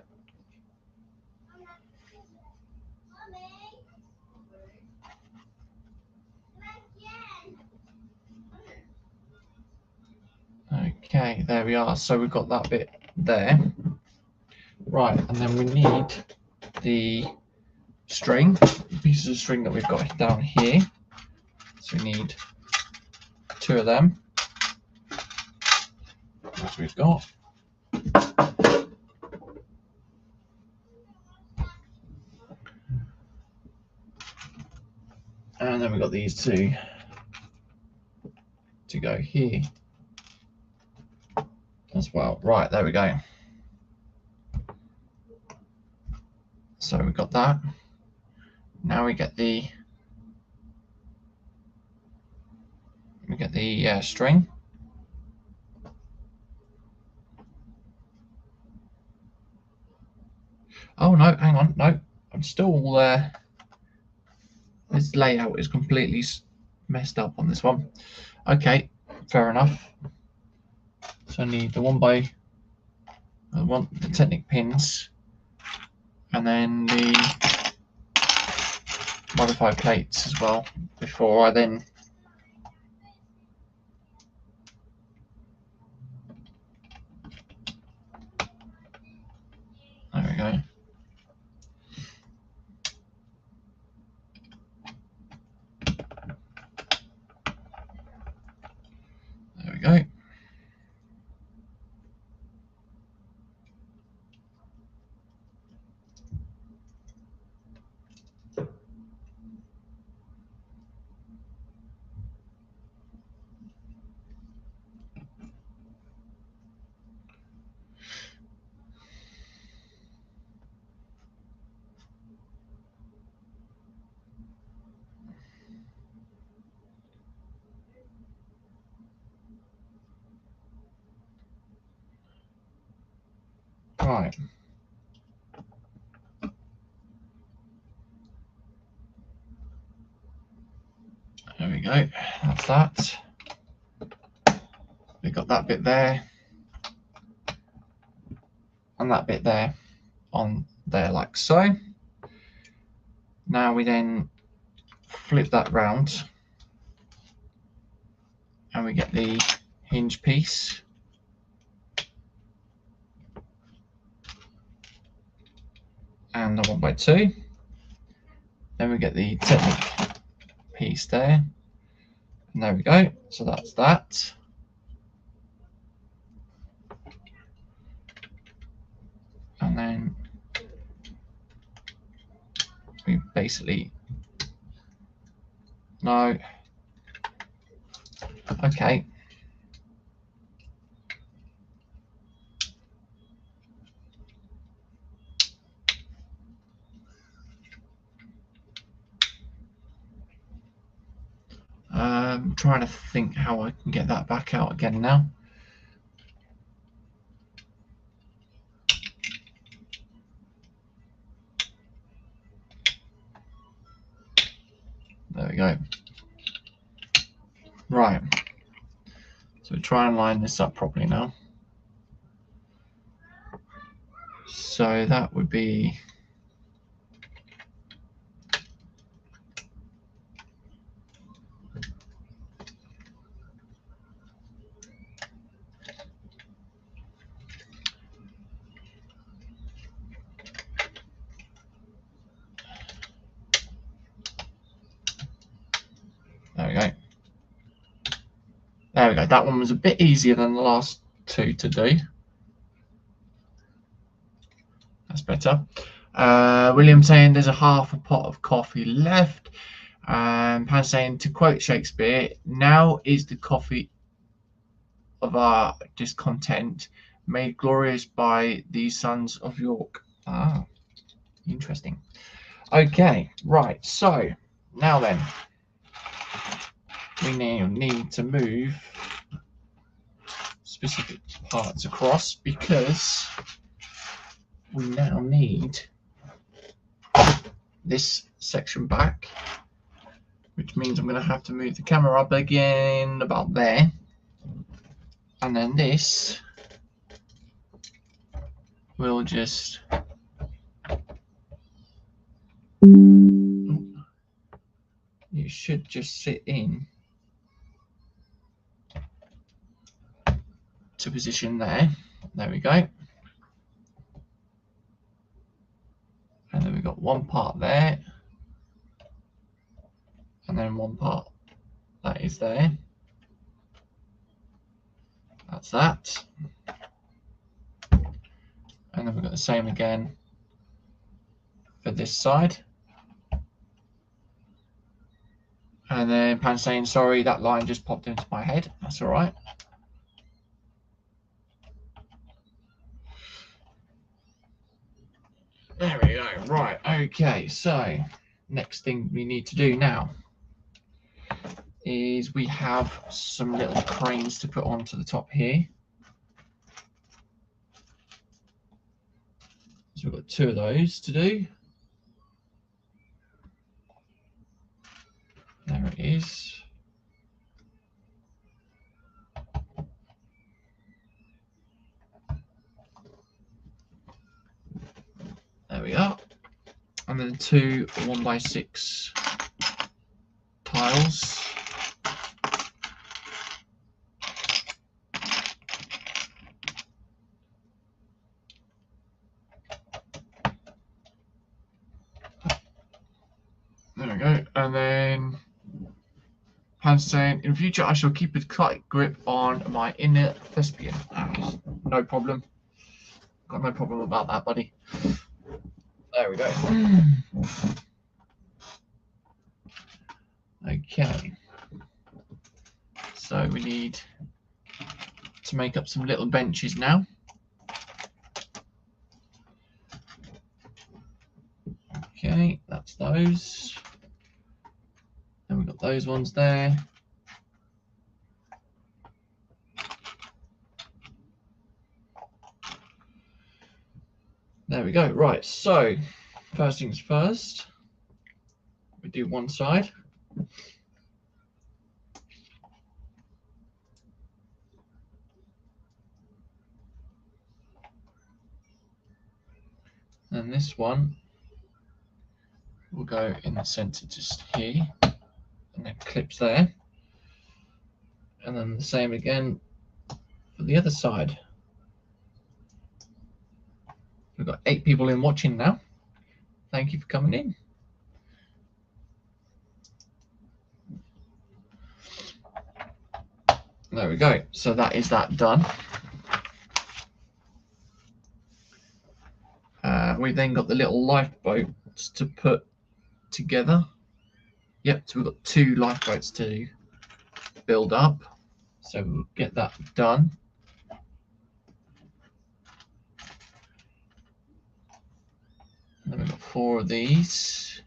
S1: Okay, there we are. So we've got that bit there. Right, and then we need the string, pieces of string that we've got down here. So we need 2 of them, which we've got. And then we've got these 2 to go here as well. Right, there we go. So we've got that. Now we get the string. Oh no, hang on, no, I'm still this layout is completely messed up on this one. Okay, fair enough. So I need the the Titanic pins, and then the modify plates as well before I then there we go. There we go. Right. There we go. That's that. We got that bit there and that bit there on there like so. Now we then flip that round and we get the hinge piece. And the 1x2. Then we get the Titanic piece there. And there we go. So that's that. And then we basically no. Okay. I'm trying to think how I can get that back out again now. There we go. Right. So try and line this up properly now. So that would be there we go. There we go. That one was a bit easier than the last two to do. That's better. William saying there's a half a pot of coffee left. Pan saying, to quote Shakespeare, now is the coffee of our discontent made glorious by the sons of York. Ah, interesting. Okay, right. So now then, we now need to move specific parts across because we now need this section back, which means I'm going to have to move the camera up again about there, and then this will just you should just sit in to position there. There we go. And then we've got one part there, and then one part that is there. That's that. And then we've got the same again for this side. And then Pan saying, sorry, that line just popped into my head. That's all right. There we go. Right. Okay. So next thing we need to do now is we have some little cranes to put onto the top here. So we've got two of those to do. There it is. There we are. And then two 1x6 tiles. There we go. And then Pan's saying, in future I shall keep a tight grip on my inner thespian. No problem. Got no problem about that, buddy. There we go. Okay. So we need to make up some little benches now. Okay, that's those. And we've got those ones there. There we go. Right, so first things first, we do one side. And this one will go in the center just here, and then clips there. And then the same again for the other side. We've got 8 people in watching now. Thank you for coming in. There we go. So that is that done. We've then got the little lifeboats to put together. Yep, so we've got 2 lifeboats to build up. So we'll get that done. And then we've got 4 of these.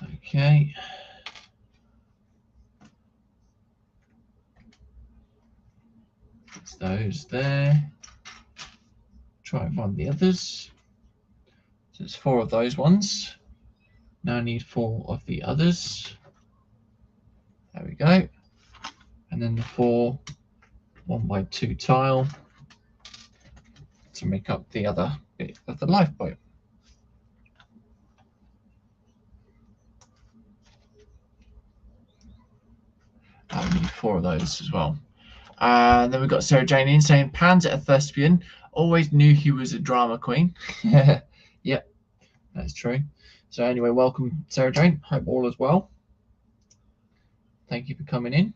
S1: Okay. It's those there. Try and find the others. So it's 4 of those ones. Now I need 4 of the others. There we go. And then the 4 1x2 tile to make up the other bit of the lifeboat. I need 4 of those as well. And then we've got Sarah Jane in saying, Pan's a thespian. Always knew he was a drama queen. Yep, that's true. So anyway, welcome Sarah Jane. Hope all is well. Thank you for coming in.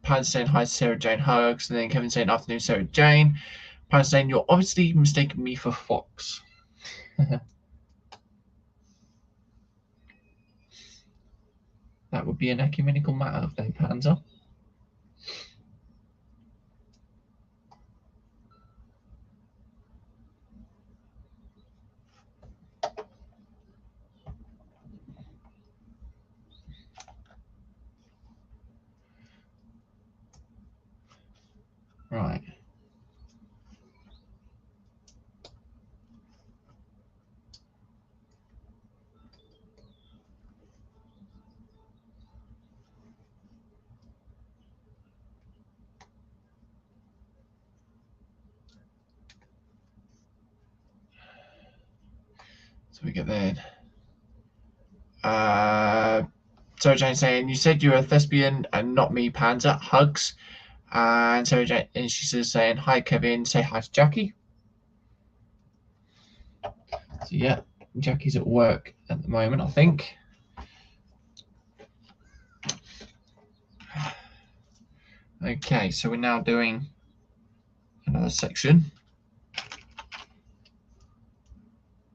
S1: Pan's saying hi Sarah Jane, hugs, and then Kevin saying afternoon Sarah Jane. Pan's saying you're obviously mistaking me for Fox. That would be an ecumenical matter if they Panzer. Right. So we get there. Sarah Jane saying, you said you're a thespian and not me, Panzer. Hugs. And Sarah Jane, and she says saying, hi Kevin, say hi to Jackie. So yeah, Jackie's at work at the moment, I think. Okay, so we're now doing another section.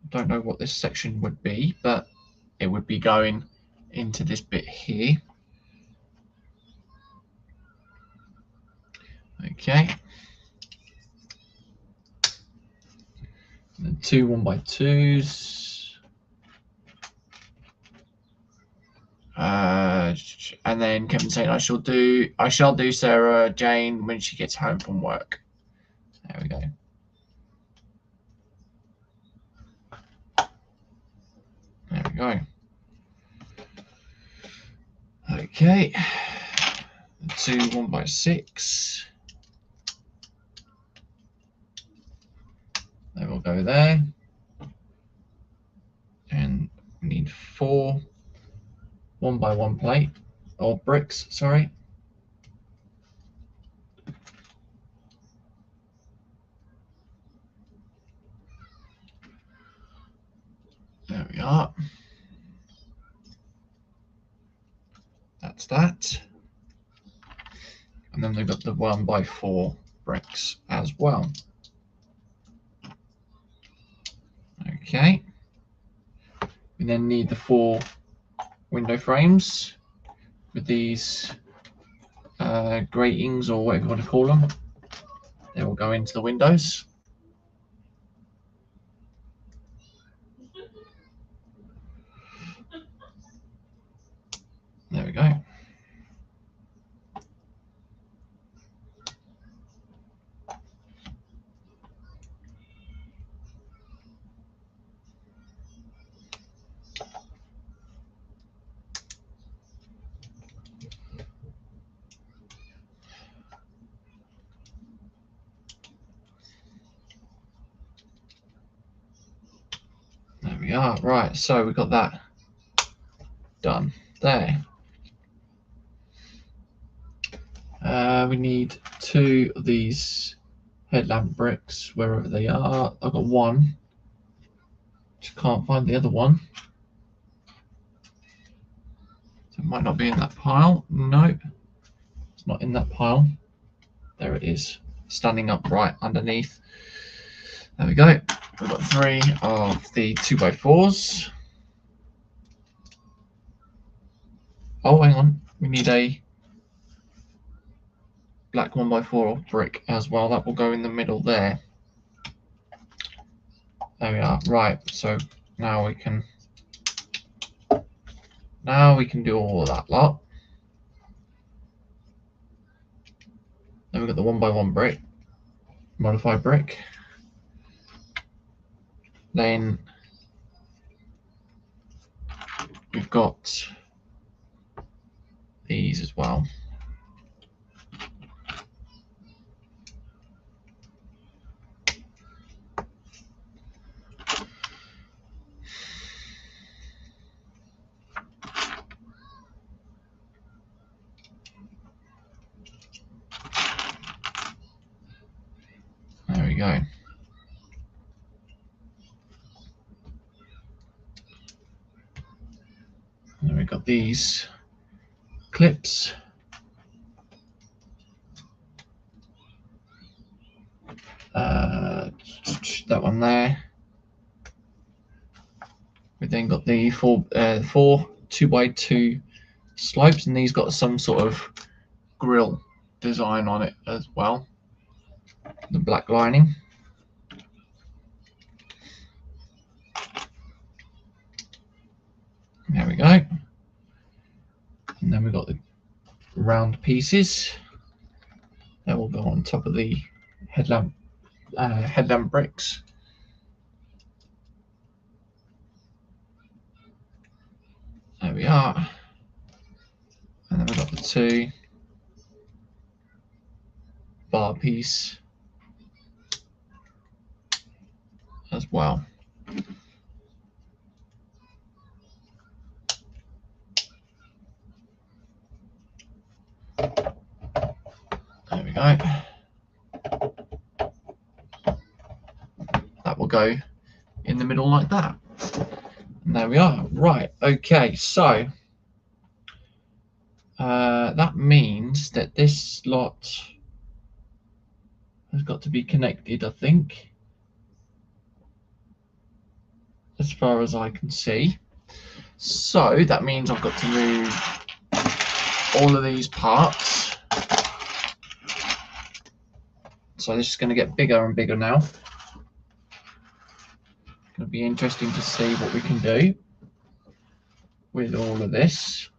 S1: Don't know what this section would be, but it would be going into this bit here. Okay. And then 2 1x2s. And then Kevin saying I shall do Sarah Jane when she gets home from work. There we go. go. Okay, 2 1x6. They will go there, and we need 4 1x1 plate or bricks. Sorry. There we are. That's that. And then we've got the 1x4 bricks as well. Okay. We then need the 4 window frames with these gratings, or whatever you want to call them. They will go into the windows. There we go. There we are. Right, so we've got that done there. We need 2 of these headlamp bricks wherever they are. I've got 1. Just can't find the other one. So it might not be in that pile. No, it's not in that pile. There it is, standing upright underneath. There we go. We've got 3 of the 2x4s. Oh, hang on. We need a black 1x4 brick as well. That will go in the middle there. There we are. Right. So now we can do all of that lot. Then we've got the 1x1 brick, modified brick. Then we've got these as well. There we go. And then we've got these clips. That one there. We've then got the 4 2x2 slopes, and these got some sort of grill design on it as well. The black lining. There we go. And then we've got the round pieces that will go on top of the headlamp bricks. There we are. And then we've got the 2 bar piece as well. There we go. That will go in the middle like that. And there we are. Right, okay, so that means that this lot has got to be connected, I think, as far as I can see. So that means I've got to move all of these parts. So this is going to get bigger and bigger now. It's going to be interesting to see what we can do with all of this.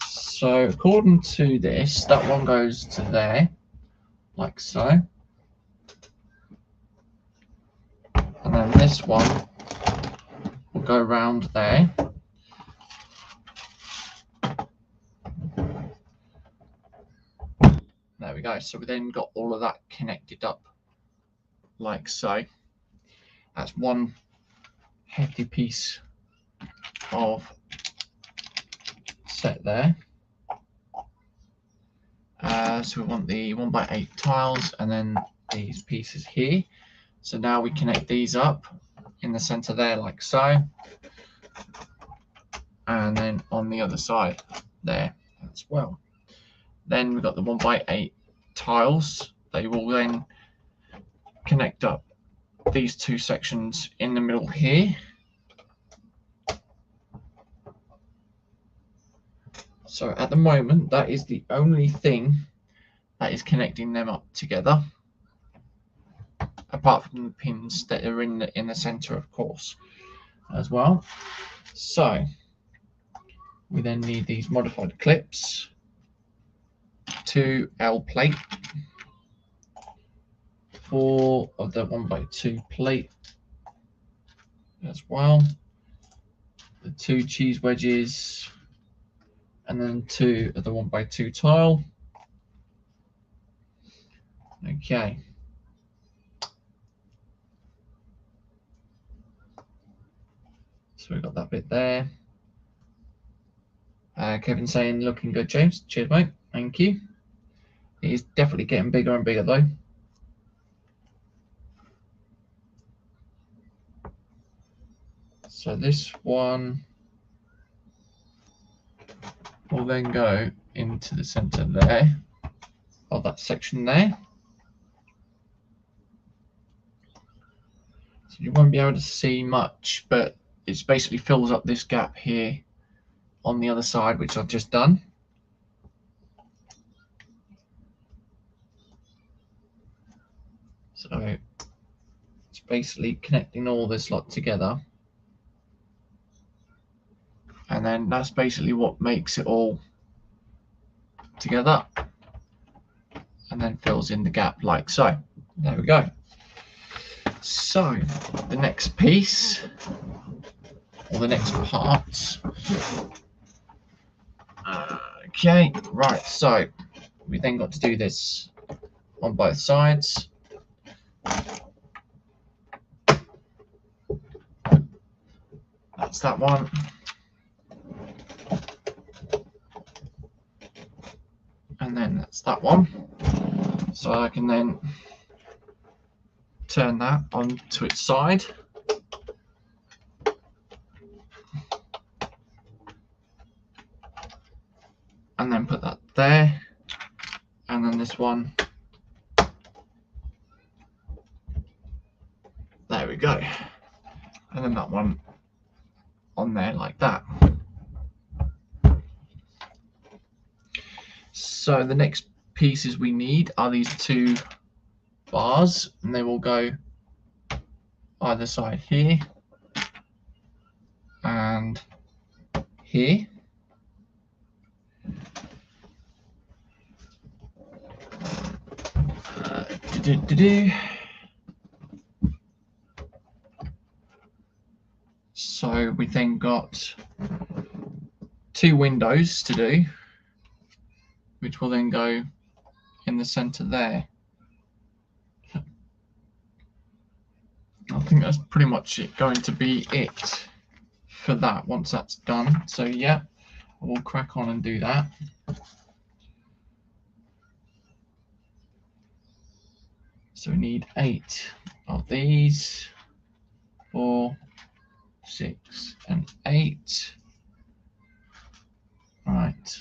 S1: So according to this, that one goes to there, like so. And then this one will go around there. There we go. So we then got all of that connected up like so. That's one hefty piece of set there. So we want the 1x8 tiles and then these pieces here. So now we connect these up in the center there like so, and then on the other side there as well. Then we've got the 1x8 tiles. They will then connect up these two sections in the middle here. So at the moment, that is the only thing that is connecting them up together, apart from the pins that are in the center, of course, as well. So we then need these modified clips, 2 L plate, 4 of the 1x2 plate as well, the 2 cheese wedges, and then 2 of the 1x2 tile. Okay. So we've got that bit there. Kevin saying, looking good, James. Cheers, mate. Thank you. It is definitely getting bigger and bigger, though. So this one will then go into the center there of that section there. So you won't be able to see much, but it basically fills up this gap here on the other side, which I've just done. So it's basically connecting all this lot together. And then that's basically what makes it all together. And then fills in the gap like so. There we go. So the next piece, or the next part. Okay, right, so we then got to do this on both sides. That's that one. And then that's that one. So I can then turn that onto its side. And then put that there. And then this one. There we go. And then that one on there like that. So the next pieces we need are these 2 bars, and they will go either side here and here. So we then got 2 windows to do, which will then go in the center there. I think that's pretty much going to be it for that once that's done. So yeah, we'll crack on and do that. So we need 8 of these, 4, 6, and 8. Right.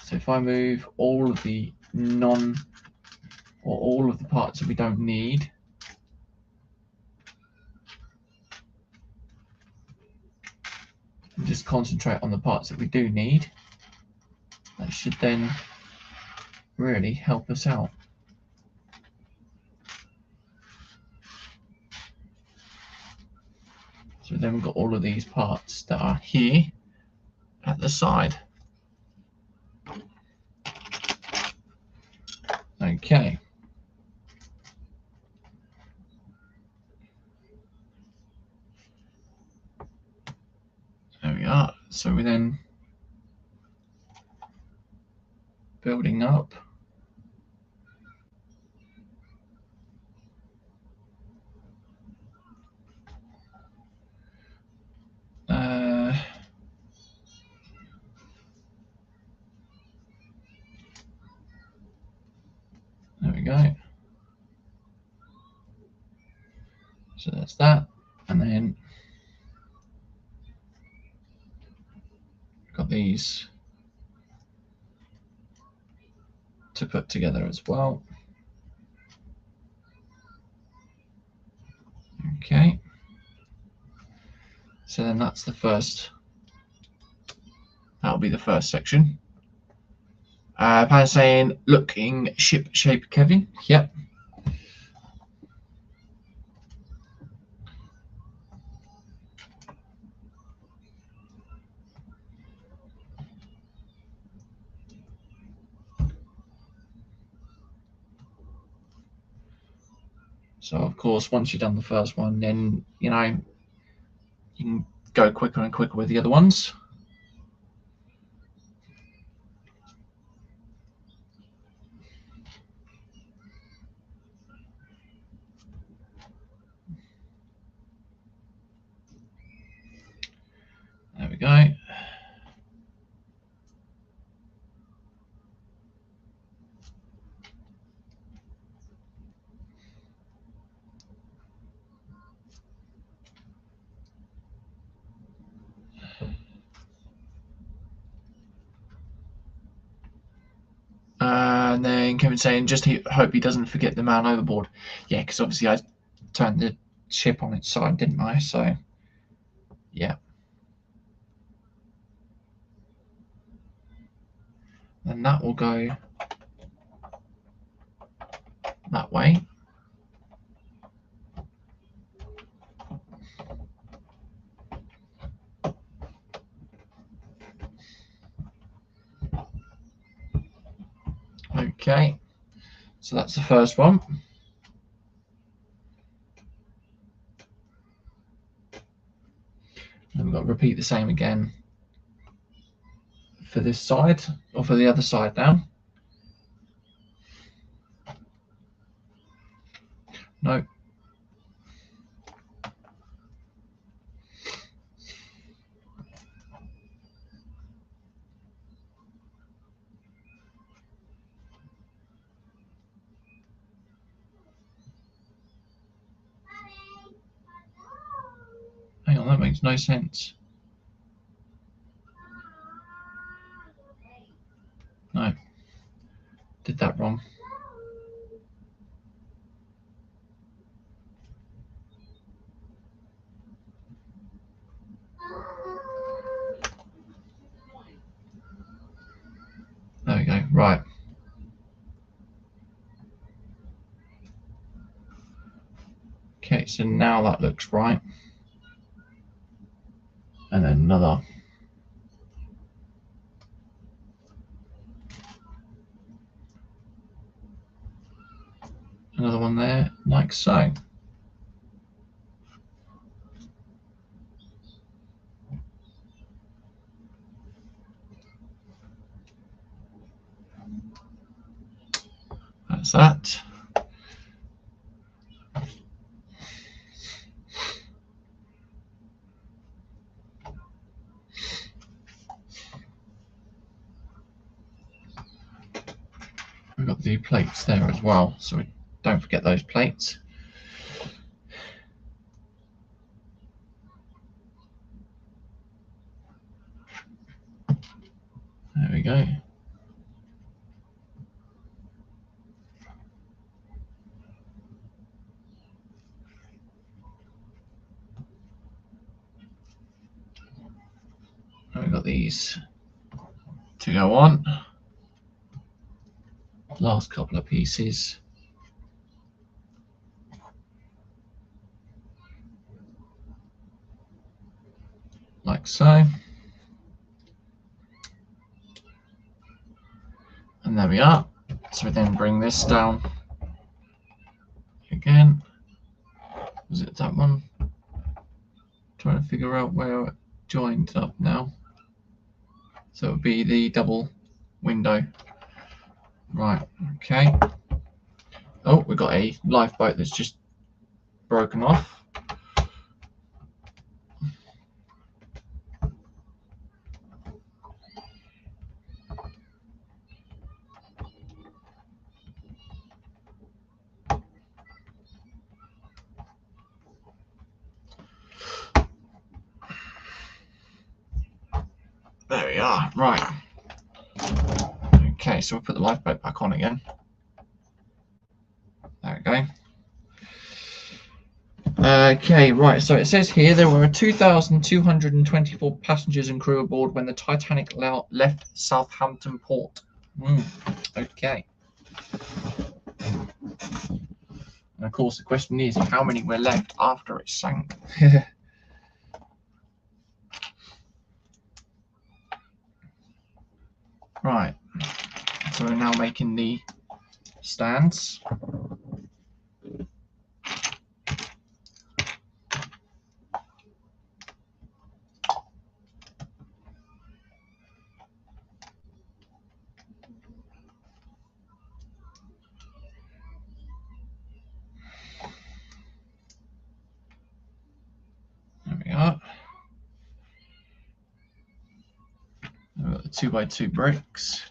S1: So if I move all of the all of the parts that we don't need, and just concentrate on the parts that we do need, that should then really help us out. So then we've got all of these parts that are here at the side. Okay. are. So we're then building up. There we go. So that's that, and then got these to put together as well. Okay. So then that's the first. That'll be the first section. Pan saying, looking ship shape, Kevin. Yep. So of course, once you've done the first one, then you can go quicker and quicker with the other ones. There we go. And then Kevin saying, just hope he doesn't forget the man overboard. Yeah, because obviously I turned the ship on its side, didn't I? So, yeah. And that will go that way. Okay, so that's the first one. And we've got to repeat the same again for this side, or for the other side now. No. Hang on, that makes no sense. No, did that wrong. There we go, right. Okay, so now that looks right. And then another. Another one there, like so. That's that. We've got the plates there as well, so we don't forget those plates. There we go. And we've got these to go on. Last couple of pieces. Like so. And there we are. So we then bring this down again. Was it that one? Trying to figure out where joined up now. So it would be the double window. Right, okay. Oh, we've got a lifeboat that's just broken off. There we are, right. Okay, so we'll put the lifeboat back on again. There we go. Okay, right, so it says here there were 2,224 passengers and crew aboard when the Titanic left Southampton port. Okay. And of course the question is, how many were left after it sank? Right, so we're now making the stands. There we are. We've got the 2x2 bricks.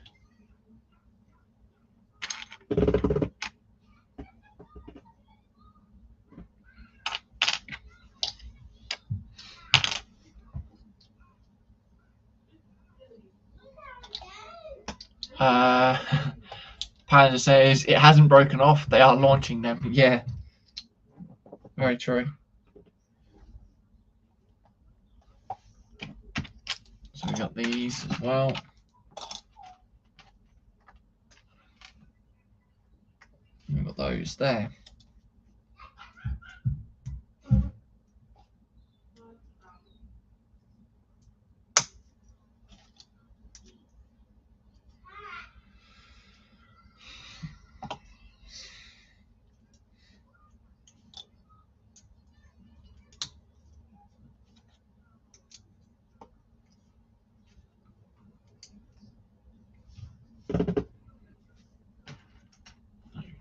S1: Panda says it hasn't broken off. They are launching them. Yeah, very true. So we got these as well. We've got those there.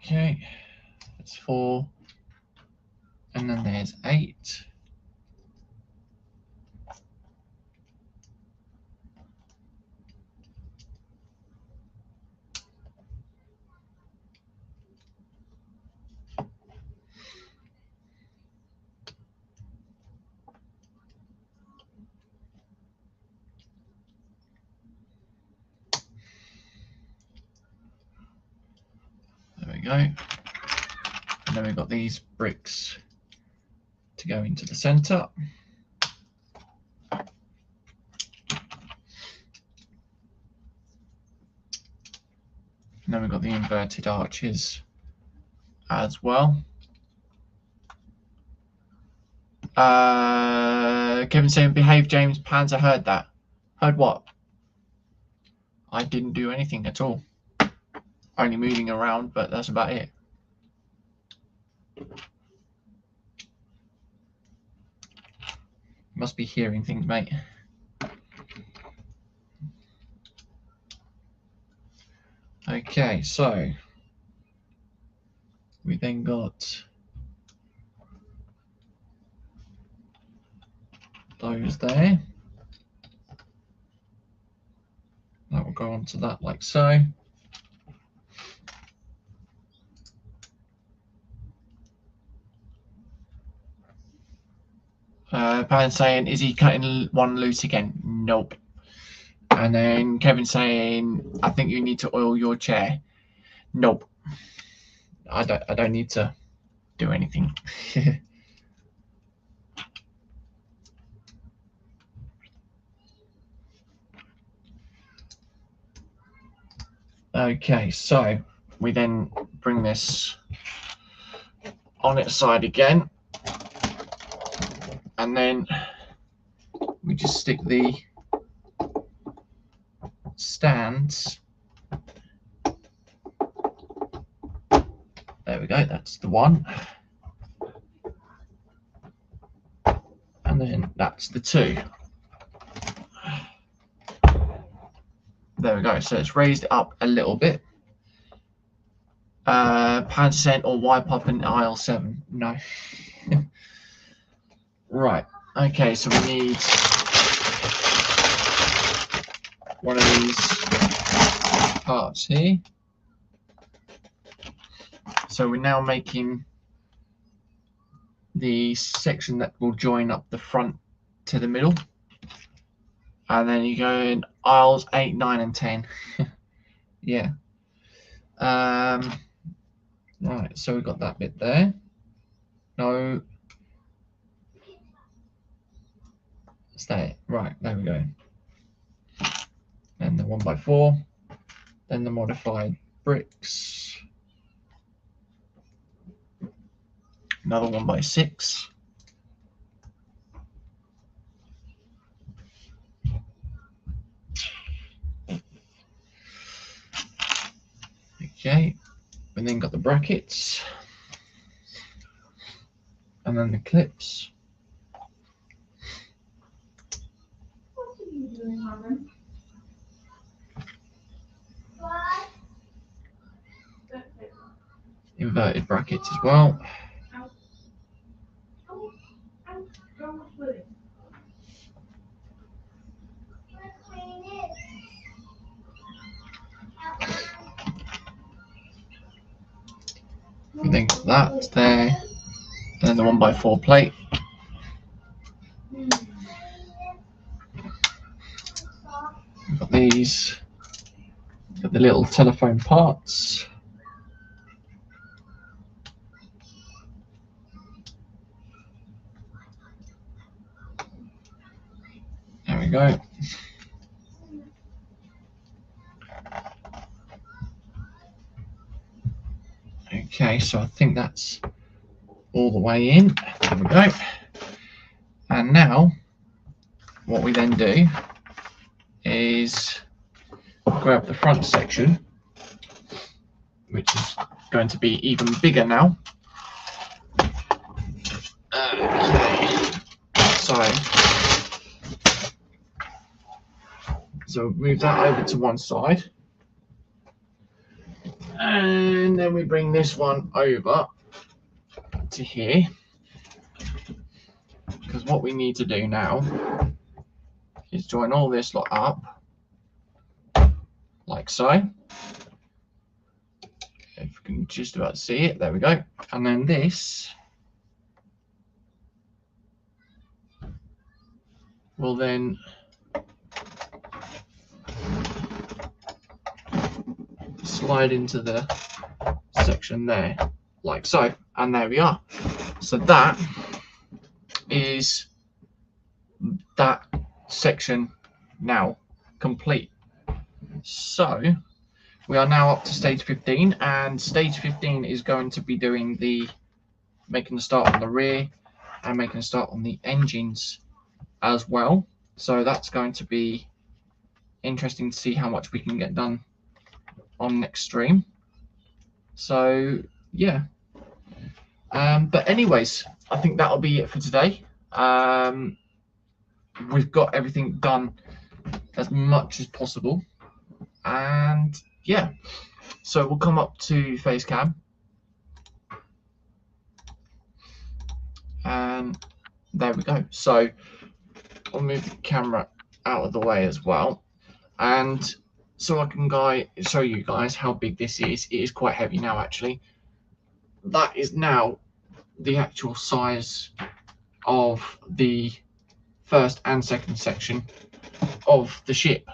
S1: Okay, that's 4, and then there's 8. There we go. And then we've got these bricks to go into the center. And then we've got the inverted arches as well. Kevin saying, behave, James. Panzer heard that. Heard what? I didn't do anything at all. Only moving around, but that's about it. Must be hearing things, mate. Okay, so we then got those there. That will go onto that like so. Pan saying, is he cutting one loose again? Nope. And then Kevin saying, I think you need to oil your chair. Nope. I don't need to do anything. Okay, so we then bring this on its side again, and then we just stick the stands. There we go, that's the one. And then that's the 2. there we go. So it's raised it up a little bit. Pound % or Y pop and IL7. No. Right. Okay, so we need one of these parts here. So we're now making the section that will join up the front to the middle. And then you go in aisles 8, 9, and 10. Yeah. Right, so we've got that bit there. No. Stay. Right, there we go. And the 1x4. Then the modified bricks. Another 1x6. Okay, and then got the brackets, and then the clips.
S2: What are you doing, Harmon? What?
S1: Inverted brackets as well. I think that's there. And then the 1x4 plate. We've got these. Got the little telephone parts. There we go. Okay, so I think that's all the way in. There we go. And now, what we then do is grab the front section, which is going to be even bigger now. Okay, so move that over to one side, and then we bring this one over to here, because what we need to do now is join all this lot up like so. If you can just about see it, there we go. And then this will then slide into the section there, like so. And there we are. So that is that section now complete. So we are now up to stage 15, and stage 15 is going to be doing the making the start on the rear and making a start on the engines as well. So that's going to be interesting to see how much we can get done on next stream. So yeah, but anyways, I think that'll be it for today. We've got everything done as much as possible, and yeah, so we'll come up to face cam, and there we go. So I'll move the camera out of the way as well, and so I can show you guys how big this is. It is quite heavy now, actually. That is now the actual size of the first and second section of the ship.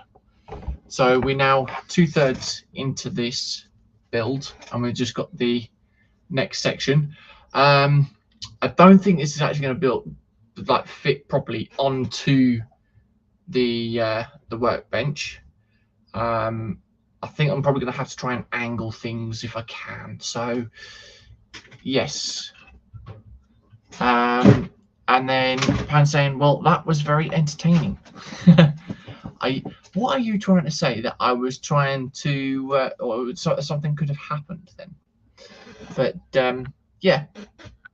S1: So we're now 2/3 into this build, and we've just got the next section. I don't think this is actually going to fit properly onto the workbench. I think I'm probably going to have to try and angle things if I can. So yes. And then Pan saying, well, that was very entertaining. What are you trying to say? That I was trying to, or something could have happened then? But yeah,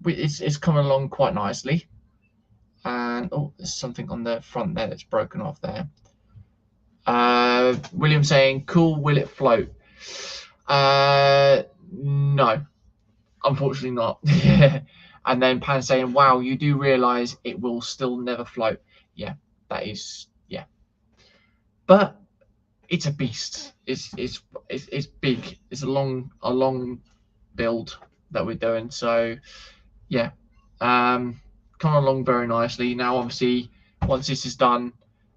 S1: it's coming along quite nicely. And oh, there's something on the front there that's broken off there. William saying, cool, will it float? No, unfortunately not. And then Pan saying, wow, you do realise it will still never float. Yeah, that is, yeah. But it's a beast. It's big. It's a long build that we're doing. So yeah, coming along very nicely. Now obviously once this is done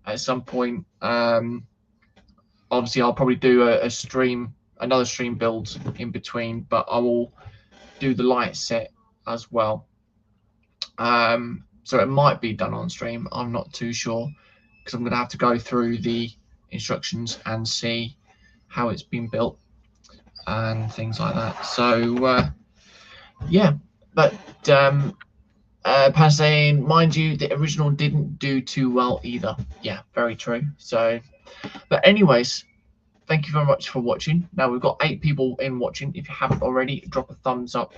S1: at some point, obviously I'll probably do another stream build in between, but I will do the light set as well. So it might be done on stream. I'm not too sure because I'm going to have to go through the instructions and see how it's been built and things like that. So yeah, but Pan saying, mind you, the original didn't do too well either. Yeah, very true. So, but anyways, thank you very much for watching. Now we've got 8 people in watching. If you haven't already, drop a thumbs up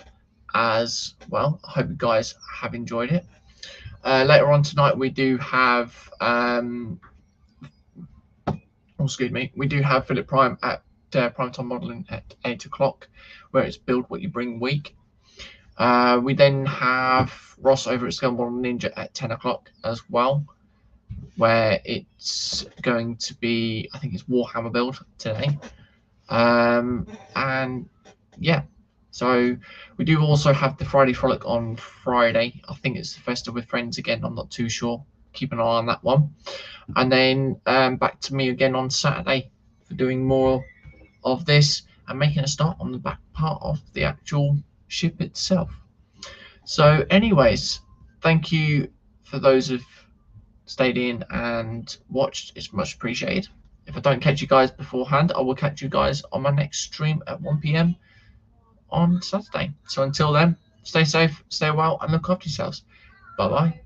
S1: as well. I hope you guys have enjoyed it. Later on tonight, we do have excuse me, we do have Philip Prime at Primetime Modelling at 8 o'clock, where it's Build What You Bring week. We then have Ross over at Scale Model Ninja at 10 o'clock as well, where it's going to be, I think it's Warhammer build today. And yeah, so we do also have the Friday Frolic on Friday. I think it's the Festa with Friends again. I'm not too sure. Keep an eye on that one. And then back to me again on Saturday for doing more of this and making a start on the back part of the actual ship itself. So anyways, thank you for those who've stayed in and watched. It's much appreciated. If I don't catch you guys beforehand, I will catch you guys on my next stream at 1 PM on Saturday. So until then, stay safe, stay well, and look after yourselves. Bye bye.